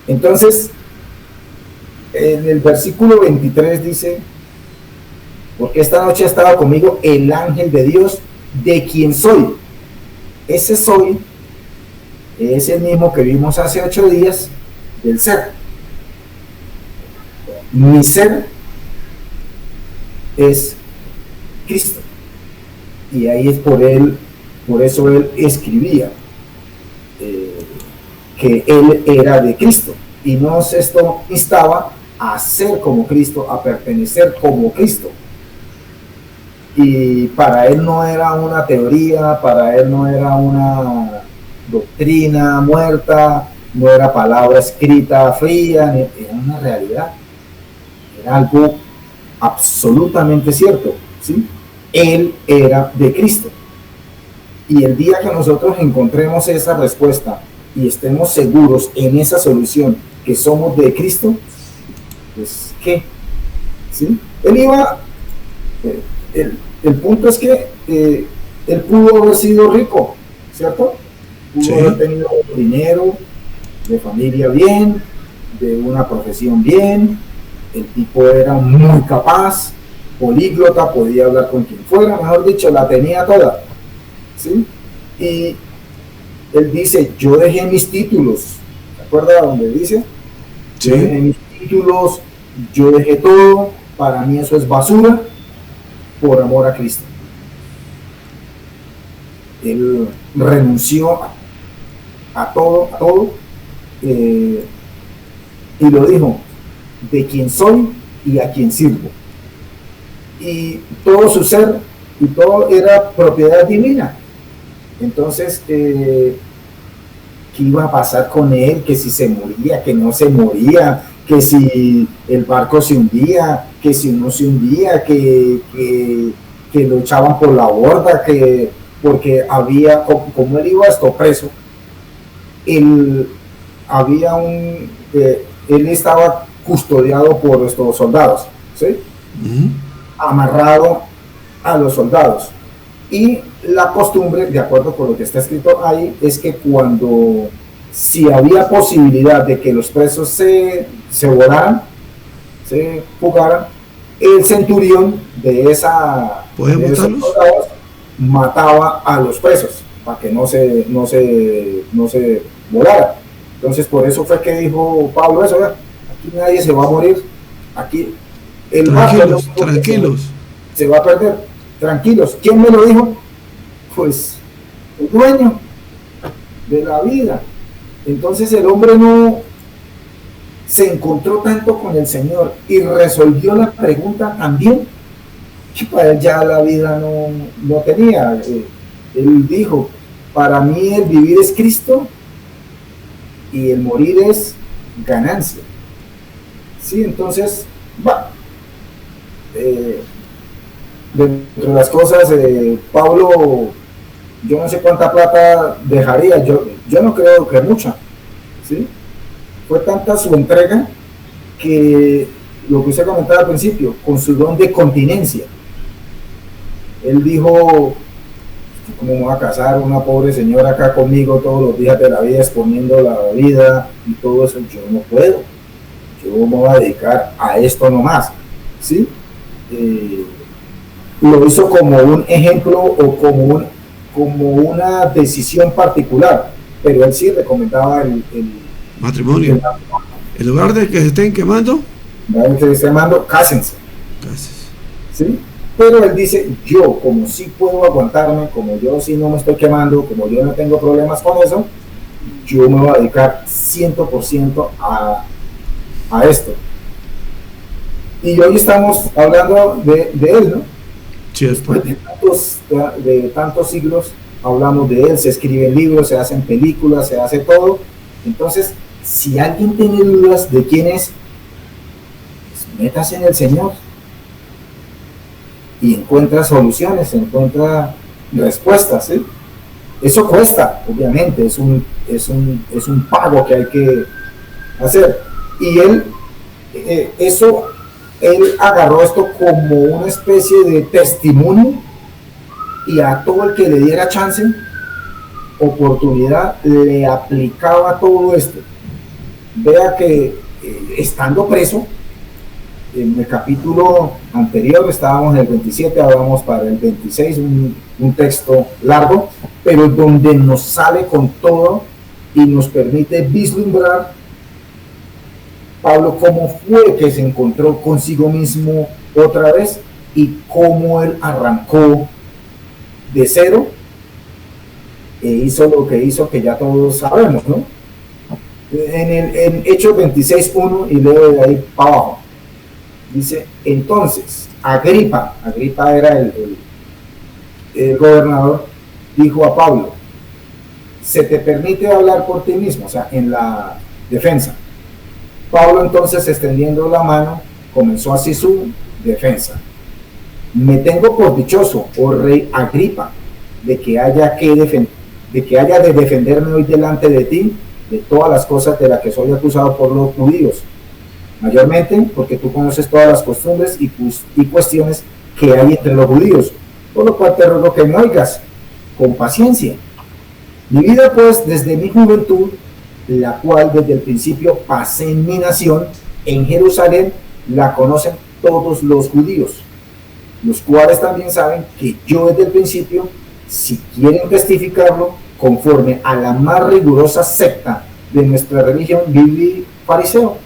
Entonces, en el versículo 23 dice, porque esta noche ha estado conmigo el ángel de Dios, de quien soy. Ese soy es el mismo que vimos hace 8 días del ser. Mi ser es Cristo. Y ahí es por eso él escribía que él era de Cristo. Y nos esto instaba a ser como Cristo, a pertenecer como Cristo. y para él no era una teoría, para él no era una doctrina muerta, no era palabra escrita fría, era una realidad, era algo absolutamente cierto, ¿sí? Él era de Cristo. Y el día que nosotros encontremos esa respuesta y estemos seguros en esa solución que somos de Cristo, pues ¿qué? ¿Sí? Él iba, el punto es que él pudo haber sido rico, ¿cierto? Pudo Sí. haber tenido dinero, de familia bien, de una profesión bien, el tipo era muy capaz, políglota, podía hablar con quien fuera, mejor dicho, la tenía toda, ¿sí? Y él dice, yo dejé mis títulos, ¿se acuerda donde dice? Sí. Yo dejé mis títulos, yo dejé todo, para mí eso es basura, por amor a Cristo. Él renunció a todo, y lo dijo, de quién soy y a quién sirvo. Y todo su ser y todo era propiedad divina. Entonces, ¿qué iba a pasar con él? Que si se moría, que no se moría, que si el barco se hundía, que si no se hundía, que lo echaban por la borda, que porque había, como él iba esto preso, él estaba custodiado por estos soldados, ¿sí? Amarrado a los soldados. Y la costumbre, de acuerdo con lo que está escrito ahí, es que si había posibilidad de que los presos se volaran, se fugaran, el centurión de esos soldados mataba a los presos para que no se volara. Entonces por eso fue que dijo Pablo eso, ¿verdad? Aquí nadie se va a morir, aquí el tranquilos. Se va a perder, tranquilos. ¿Quién me lo dijo? Pues el dueño de la vida. Entonces el hombre no se encontró tanto con el Señor y resolvió la pregunta también, que para él ya la vida no tenía. Él dijo, para mí el vivir es Cristo y el morir es ganancia. Sí, entonces, dentro de las cosas, Pablo, yo no sé cuánta plata dejaría, yo no creo que mucha, ¿sí? Fue tanta su entrega que, lo que usted comentaba al principio, con su don de continencia, él dijo, ¿cómo me voy a casar una pobre señora acá conmigo todos los días de la vida, exponiendo la vida y todo eso? Yo no puedo, yo me voy a dedicar a esto nomás, ¿sí? Lo hizo como un ejemplo o como una decisión particular, pero él sí recomendaba el matrimonio. En lugar de que se estén quemando, cásense. ¿Sí? Pero él dice, yo como sí puedo aguantarme, como yo sí no me estoy quemando, como yo no tengo problemas con eso, yo me voy a dedicar 100% a esto. Y hoy estamos hablando de él, ¿no? Sí, Después de tantos siglos hablamos de él, se escriben libros, se hacen películas, se hace todo. Entonces, si alguien tiene dudas de quién es, pues métase en el Señor y encuentra soluciones, encuentra respuestas, ¿sí? Eso cuesta, obviamente, es un pago que hay que hacer. Y él agarró esto como una especie de testimonio, y a todo el que le diera chance, oportunidad, le aplicaba todo esto. Vea que estando preso, en el capítulo anterior estábamos en el 27, ahora vamos para el 26, un texto largo, pero donde nos sale con todo y nos permite vislumbrar Pablo cómo fue que se encontró consigo mismo otra vez y cómo él arrancó de cero e hizo lo que hizo, que ya todos sabemos, ¿no? En Hechos 26:1, y leo de ahí para abajo, dice: entonces Agripa era el gobernador dijo a Pablo, se te permite hablar por ti mismo, o sea, en la defensa. Pablo entonces, extendiendo la mano, comenzó así su defensa. Me tengo por dichoso, oh rey Agripa, de que haya de defenderme hoy delante de ti de todas las cosas de las que soy acusado por los judíos, mayormente porque tú conoces todas las costumbres y cuestiones que hay entre los judíos, por lo cual te ruego que me oigas con paciencia. Mi vida pues desde mi juventud, la cual desde el principio pasé en mi nación, en Jerusalén, la conocen todos los judíos, los cuales también saben que yo desde el principio, si quieren testificarlo, conforme a la más rigurosa secta de nuestra religión, viví fariseo.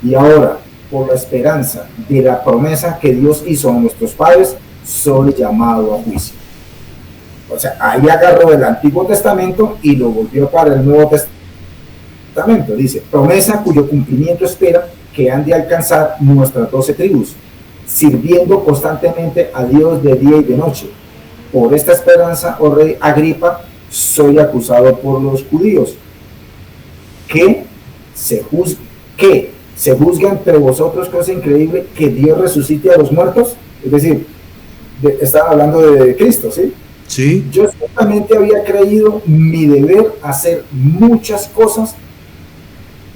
Y ahora, por la esperanza de la promesa que Dios hizo a nuestros padres, soy llamado a juicio. O sea, ahí agarró el Antiguo Testamento y lo volvió para el Nuevo Testamento. Dice, promesa cuyo cumplimiento espera que han de alcanzar nuestras 12 tribus, sirviendo constantemente a Dios de día y de noche. Por esta esperanza, oh rey Agripa, soy acusado por los judíos, que se juzga entre vosotros, cosa increíble, que Dios resucite a los muertos. Es decir, estaba hablando de Cristo, ¿sí? Sí. Yo ciertamente había creído mi deber hacer muchas cosas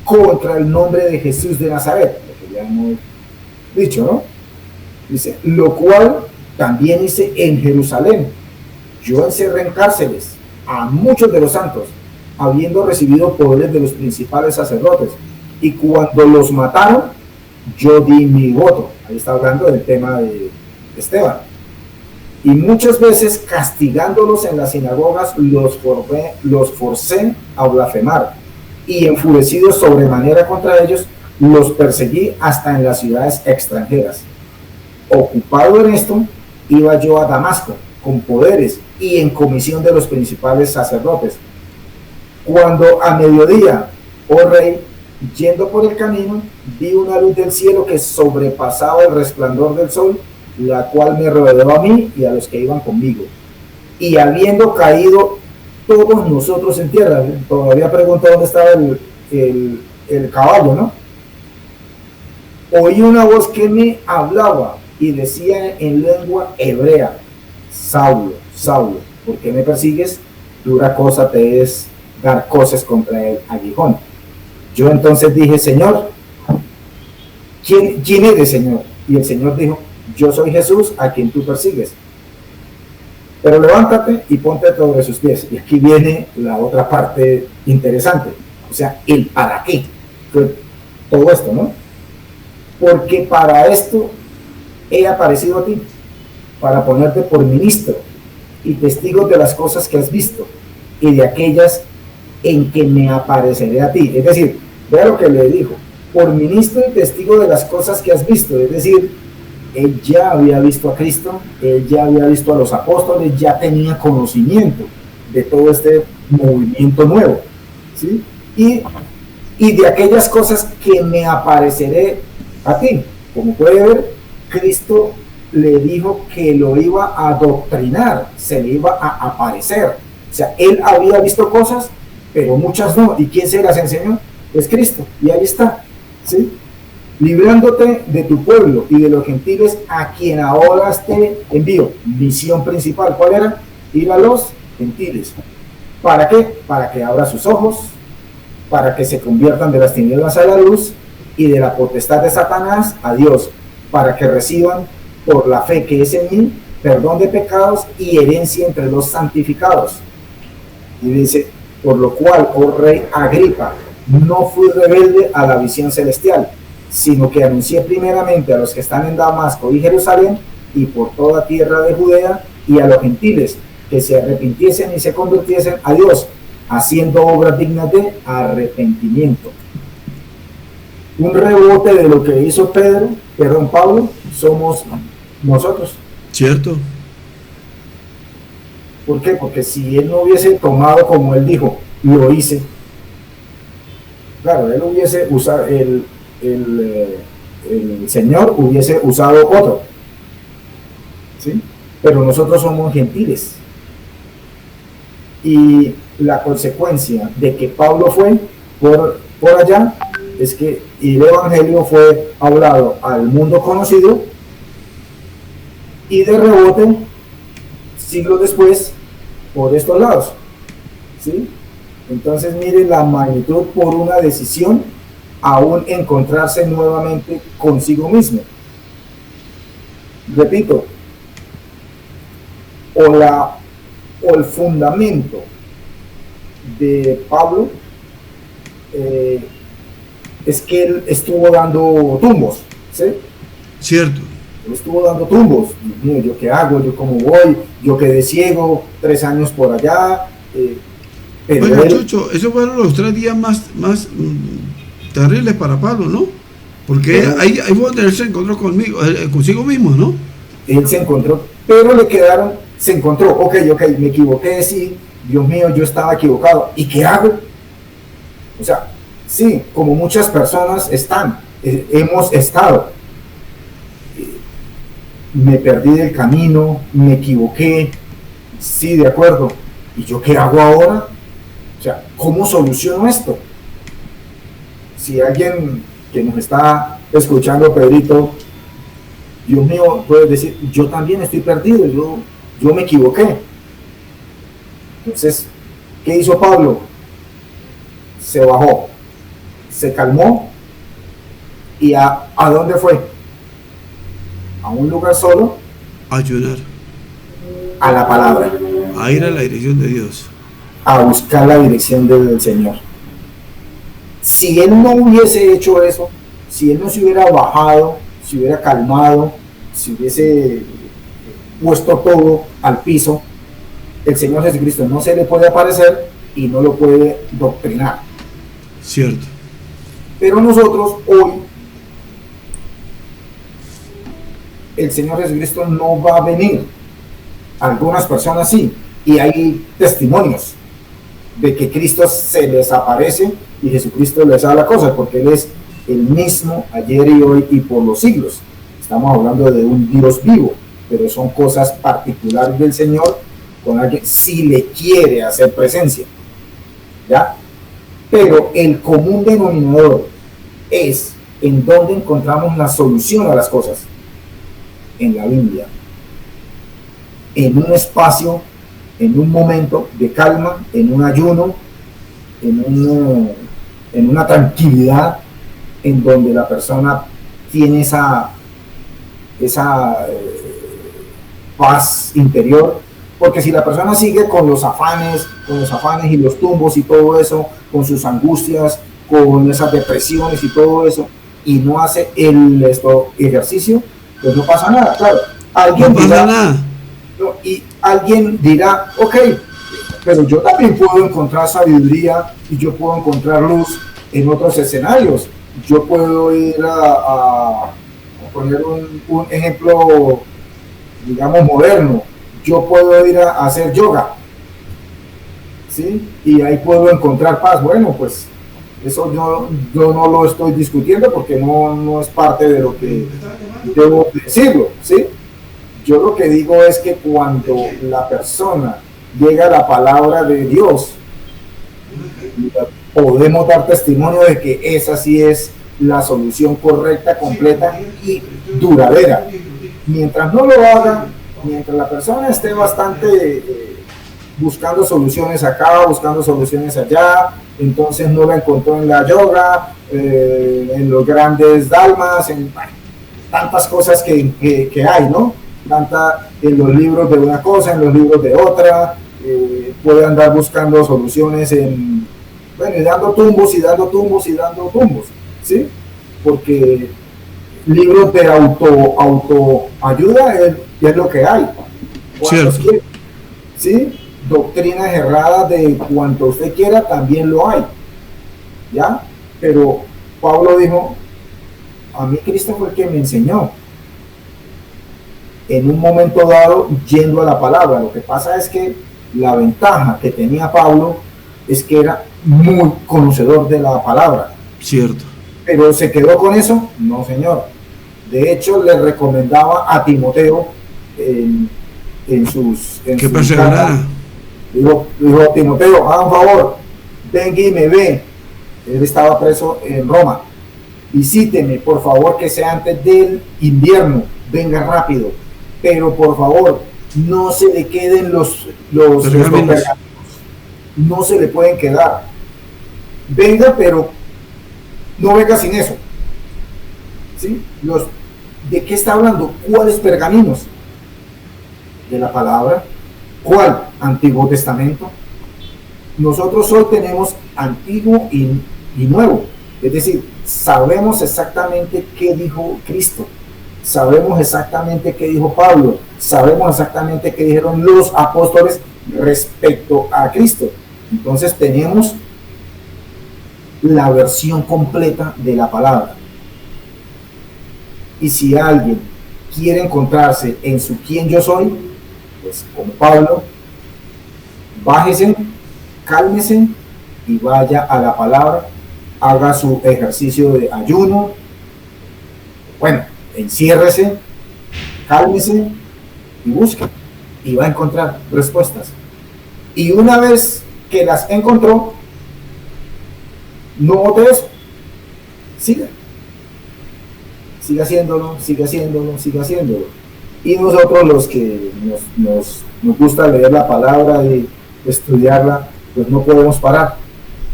contra el nombre de Jesús de Nazaret, lo que ya hemos dicho, ¿no? Dice, lo cual también hice en Jerusalén. Yo encerré en cárceles a muchos de los santos, habiendo recibido poderes de los principales sacerdotes, y cuando los mataron, yo di mi voto. Ahí está hablando del tema de Esteban. Y muchas veces castigándolos en las sinagogas, los forcé a blasfemar, y enfurecido sobremanera contra ellos, los perseguí hasta en las ciudades extranjeras. Ocupado en esto, iba yo a Damasco con poderes y en comisión de los principales sacerdotes. Cuando a mediodía, oh rey, yendo por el camino, vi una luz del cielo que sobrepasaba el resplandor del sol, la cual me rodeó a mí y a los que iban conmigo. Y habiendo caído todos nosotros en tierra, todavía pregunto dónde estaba el caballo, ¿no? Oí una voz que me hablaba y decía en lengua hebrea, Saulo, Saulo, ¿por qué me persigues? Dura cosa te es dar cosas contra el aguijón. Yo entonces dije, Señor, ¿quién eres, Señor? Y el Señor dijo, yo soy Jesús a quien tú persigues. Pero levántate y ponte sobre sus pies. Y aquí viene la otra parte interesante. O sea, el para qué fue todo esto, ¿no? Porque para esto he aparecido a ti, para ponerte por ministro y testigo de las cosas que has visto y de aquellas en que me apareceré a ti. Es decir, vea lo que le dijo, por ministro y testigo de las cosas que has visto. Es decir, él ya había visto a Cristo, él ya había visto a los apóstoles, ya tenía conocimiento de todo este movimiento nuevo, ¿sí? Y de aquellas cosas que me apareceré a ti. Como puede ver, Cristo le dijo que lo iba a adoctrinar, se le iba a aparecer. O sea, él había visto cosas, pero muchas no. ¿Y quién se las enseñó? Pues Cristo. Y ahí está, ¿sí? Librándote de tu pueblo y de los gentiles a quien ahora te envío. Misión principal, ¿cuál era? Ir a los gentiles. ¿Para qué? Para que abra sus ojos, para que se conviertan de las tinieblas a la luz y de la potestad de Satanás a Dios, para que reciban por la fe que es en mí perdón de pecados y herencia entre los santificados. Y dice, por lo cual, oh rey Agripa, no fui rebelde a la visión celestial, sino que anuncié primeramente a los que están en Damasco y Jerusalén y por toda tierra de Judea y a los gentiles que se arrepintiesen y se convirtiesen a Dios, haciendo obras dignas de arrepentimiento. Un rebote de lo que hizo Pablo, somos nosotros. ¿Cierto? ¿Por qué? Porque si él no hubiese tomado como él dijo, lo hice, claro, él hubiese usado, el Señor hubiese usado otro, ¿sí? pero nosotros somos gentiles. Y la consecuencia de que Pablo fue por allá es que el evangelio fue hablado al mundo conocido y de rebote, siglos después, por estos lados, ¿sí? Entonces mire la magnitud por una decisión, aún encontrarse nuevamente consigo mismo. Repito, o el fundamento de Pablo es que él estuvo dando tumbos, ¿sí? Cierto. Él estuvo dando tumbos. Dios mío, ¿yo qué hago? ¿Yo cómo voy? Yo quedé ciego 3 años por allá. Pero Bueno, él, Chucho, esos fueron los 3 días más terribles para Pablo, ¿no? Porque ahí fue donde él se encontró consigo mismo, ¿no? él se encontró, pero se encontró, ok, me equivoqué, sí, Dios mío, yo estaba equivocado. ¿Y qué hago? O sea, sí, como muchas personas hemos estado. Me perdí del camino, me equivoqué, sí, de acuerdo. ¿Y yo qué hago ahora? O sea, ¿cómo soluciono esto? Si alguien que nos está escuchando, Pedrito, Dios mío, puede decir, yo también estoy perdido, yo me equivoqué. Entonces, ¿qué hizo Pablo? Se bajó, se calmó, ¿y a dónde fue? A un lugar solo, Ayunar, a la palabra, a ir a la dirección de Dios. a buscar la dirección del Señor. Si él no hubiese hecho eso, si él no se hubiera bajado, se hubiera calmado, si hubiese puesto todo al piso, el Señor Jesucristo no se le puede aparecer y no lo puede doctrinar. Cierto. Pero nosotros hoy, el Señor Jesucristo no va a venir. Algunas personas sí, y hay testimonios de que Cristo se les aparece y Jesucristo les habla cosas, porque Él es el mismo ayer y hoy y por los siglos. Estamos hablando de un Dios vivo, pero son cosas particulares del Señor con alguien si le quiere hacer presencia, ¿ya? Pero el común denominador es en donde encontramos la solución a las cosas, en la Biblia, en un espacio, en un momento de calma, en un ayuno, en una tranquilidad, en donde la persona tiene esa paz interior. Porque si la persona sigue con los afanes y los tumbos y todo eso, con sus angustias, con esas depresiones y todo eso, y no hace el ejercicio, pues no pasa nada. Claro, alguien dirá, no, y alguien dirá, ok, pero yo también puedo encontrar sabiduría y yo puedo encontrar luz en otros escenarios. Yo puedo ir a poner un ejemplo, digamos, moderno. Yo puedo ir a hacer yoga, ¿sí? Y ahí puedo encontrar paz. Bueno, pues eso yo no lo estoy discutiendo porque no es parte de lo que debo decirlo, ¿sí? Yo lo que digo es que cuando la persona llega a la palabra de Dios, podemos dar testimonio de que esa sí es la solución correcta, completa y duradera. Mientras no lo haga, mientras la persona esté bastante buscando soluciones acá, buscando soluciones allá, entonces no la encontró en la yoga, en los grandes dalmas, en tantas cosas que hay, ¿no? En los libros de una cosa, en los libros de otra, puede andar buscando soluciones y dando tumbos, ¿sí? Porque libros de autoayuda es lo que hay. ¿Sí? Doctrinas erradas de cuanto usted quiera también lo hay, ¿ya? Pero Pablo dijo, a mí Cristo fue el que me enseñó, en un momento dado, yendo a la palabra. Lo que pasa es que la ventaja que tenía Pablo es que era muy conocedor de la palabra. Cierto. Pero ¿se quedó con eso? No, señor. De hecho, le recomendaba a Timoteo Que perseverara. Dijo Timoteo, haga un favor, venga y me ve. Él estaba preso en Roma. Visíteme, por favor, que sea antes del invierno. Venga rápido. Pero por favor, no se le queden los pergaminos. No se le pueden quedar. Venga, pero no venga sin eso. ¿Sí? ¿De qué está hablando? ¿Cuáles pergaminos? De la palabra. ¿Cuál? Antiguo Testamento. Nosotros hoy tenemos Antiguo y Nuevo. Es decir, sabemos exactamente qué dijo Cristo. Sabemos exactamente qué dijo Pablo. Sabemos exactamente qué dijeron los apóstoles respecto a Cristo. Entonces tenemos la versión completa de la palabra. Y si alguien quiere encontrarse en su quién yo soy, pues como Pablo, bájese, cálmese y vaya a la palabra, haga su ejercicio de ayuno, bueno, enciérrese, cálmese y busque, y va a encontrar respuestas. Y una vez que las encontró, no bote eso, siga haciéndolo. Y nosotros los que nos gusta leer la palabra y estudiarla, pues no podemos parar.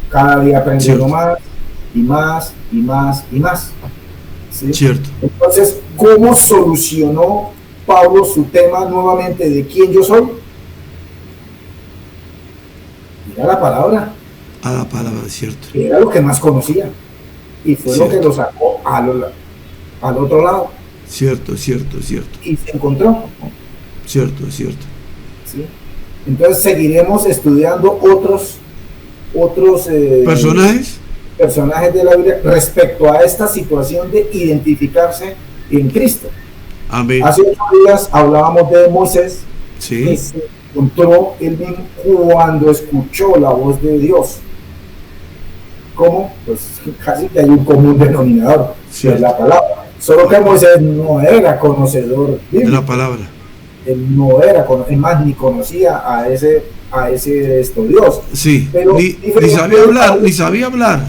Cada día aprendiendo más. ¿Sí? Cierto. Entonces, ¿cómo solucionó Pablo su tema nuevamente de quién yo soy? Era la palabra. A la palabra, cierto. Era lo que más conocía. Y fue lo que lo sacó al otro lado. Cierto. Y se encontró. Cierto. ¿Sí? Entonces seguiremos estudiando otros personajes de la Biblia respecto a esta situación de identificarse en Cristo. Amén. Hace 8 días hablábamos de Moisés, sí, que se encontró él mismo cuando escuchó la voz de Dios. ¿Cómo? Pues casi que hay un común denominador, que es la palabra. Solo que Moisés no era conocedor de la palabra. Él no era, es más, ni conocía a ese Dios. Sí, pero ni sabía hablar.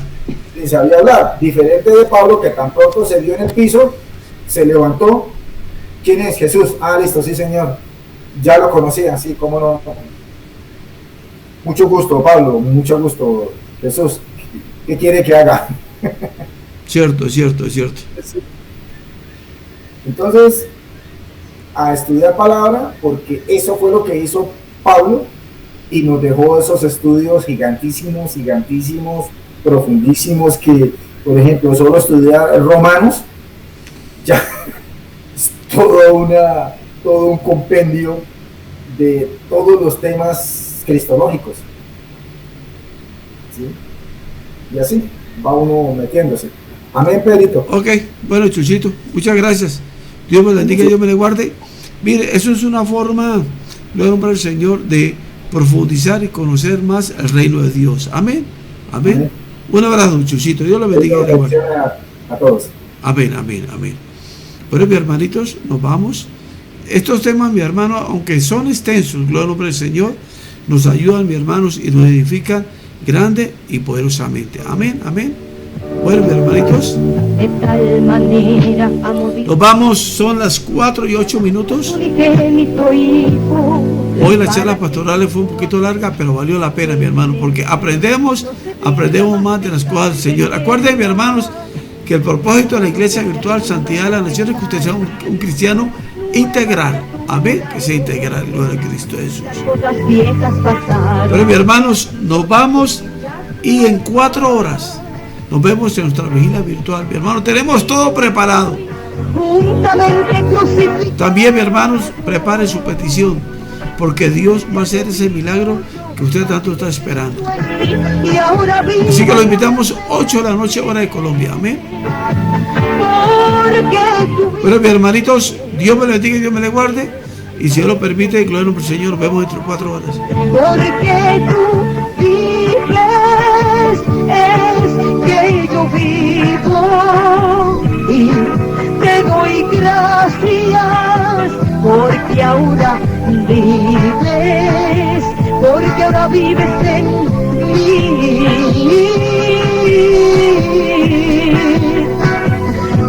Diferente de Pablo, que tan pronto se vio en el piso, se levantó. ¿Quién es? Jesús. Ah, listo, sí, Señor. Ya lo conocía, sí, cómo no. Mucho gusto, Pablo, mucho gusto, Jesús. ¿Qué quiere que haga? Cierto. Entonces, a estudiar palabra, porque eso fue lo que hizo Pablo y nos dejó esos estudios gigantísimos, profundísimos, que, por ejemplo, solo estudiar Romanos ya es todo un compendio de todos los temas cristológicos. ¿Sí? Y así va uno metiéndose. Amén, Pedrito. Ok, bueno, Chuchito, muchas gracias. Dios me bendiga, Dios me le guarde. Mire, eso es una forma, gloria al Señor, de profundizar y conocer más el reino de Dios. Amén. Un abrazo, Chuchito. Dios le bendiga. A todos. Amén. Bueno, mis hermanitos, nos vamos. Estos temas, mi hermano, aunque son extensos, gloria al nombre del Señor, nos ayudan, mis hermanos, y nos edifican grande y poderosamente. Amén. Bueno, mis hermanitos, nos vamos, son las 4:08. Hoy la charla pastoral fue un poquito larga, pero valió la pena, mi hermano, porque aprendemos más de las cosas del Señor. Acuérdense, mis hermanos, que el propósito de la Iglesia Virtual Santidad de la Nación es que usted sea un cristiano integral. Amén, que sea integral, gloria a Cristo Jesús. Pero, mis hermanos, nos vamos y en 4 horas nos vemos en nuestra vigilia virtual. Mi hermano, tenemos todo preparado. También, mis hermanos, prepare su petición, porque Dios va a hacer ese milagro que usted tanto está esperando. Así que lo invitamos 8 de la noche, hora de Colombia. Amén. Bueno, mis hermanitos, Dios me les bendiga y Dios me les guarde. Y si Dios lo permite, gloria al Señor, nos vemos dentro de 4 horas. Porque tú vives, es que yo vivo. Y te doy gracias porque ahora vivo. ahora vives en mí.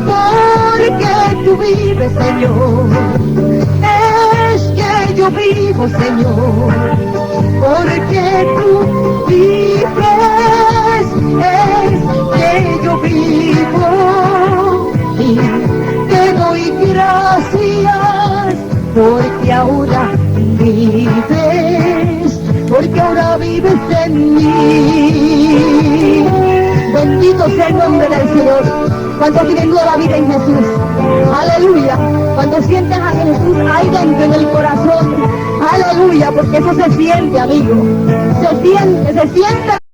Porque tú vives, Señor, es que yo vivo, Señor. Porque tú vives, es que yo vivo. Y te doy gracias porque ahora vives, porque ahora vives en mí. Bendito sea el nombre del Señor. Cuando tienen nueva vida en Jesús, aleluya. Cuando sientes a Jesús ahí dentro en el corazón, aleluya, porque eso se siente, amigo, se siente.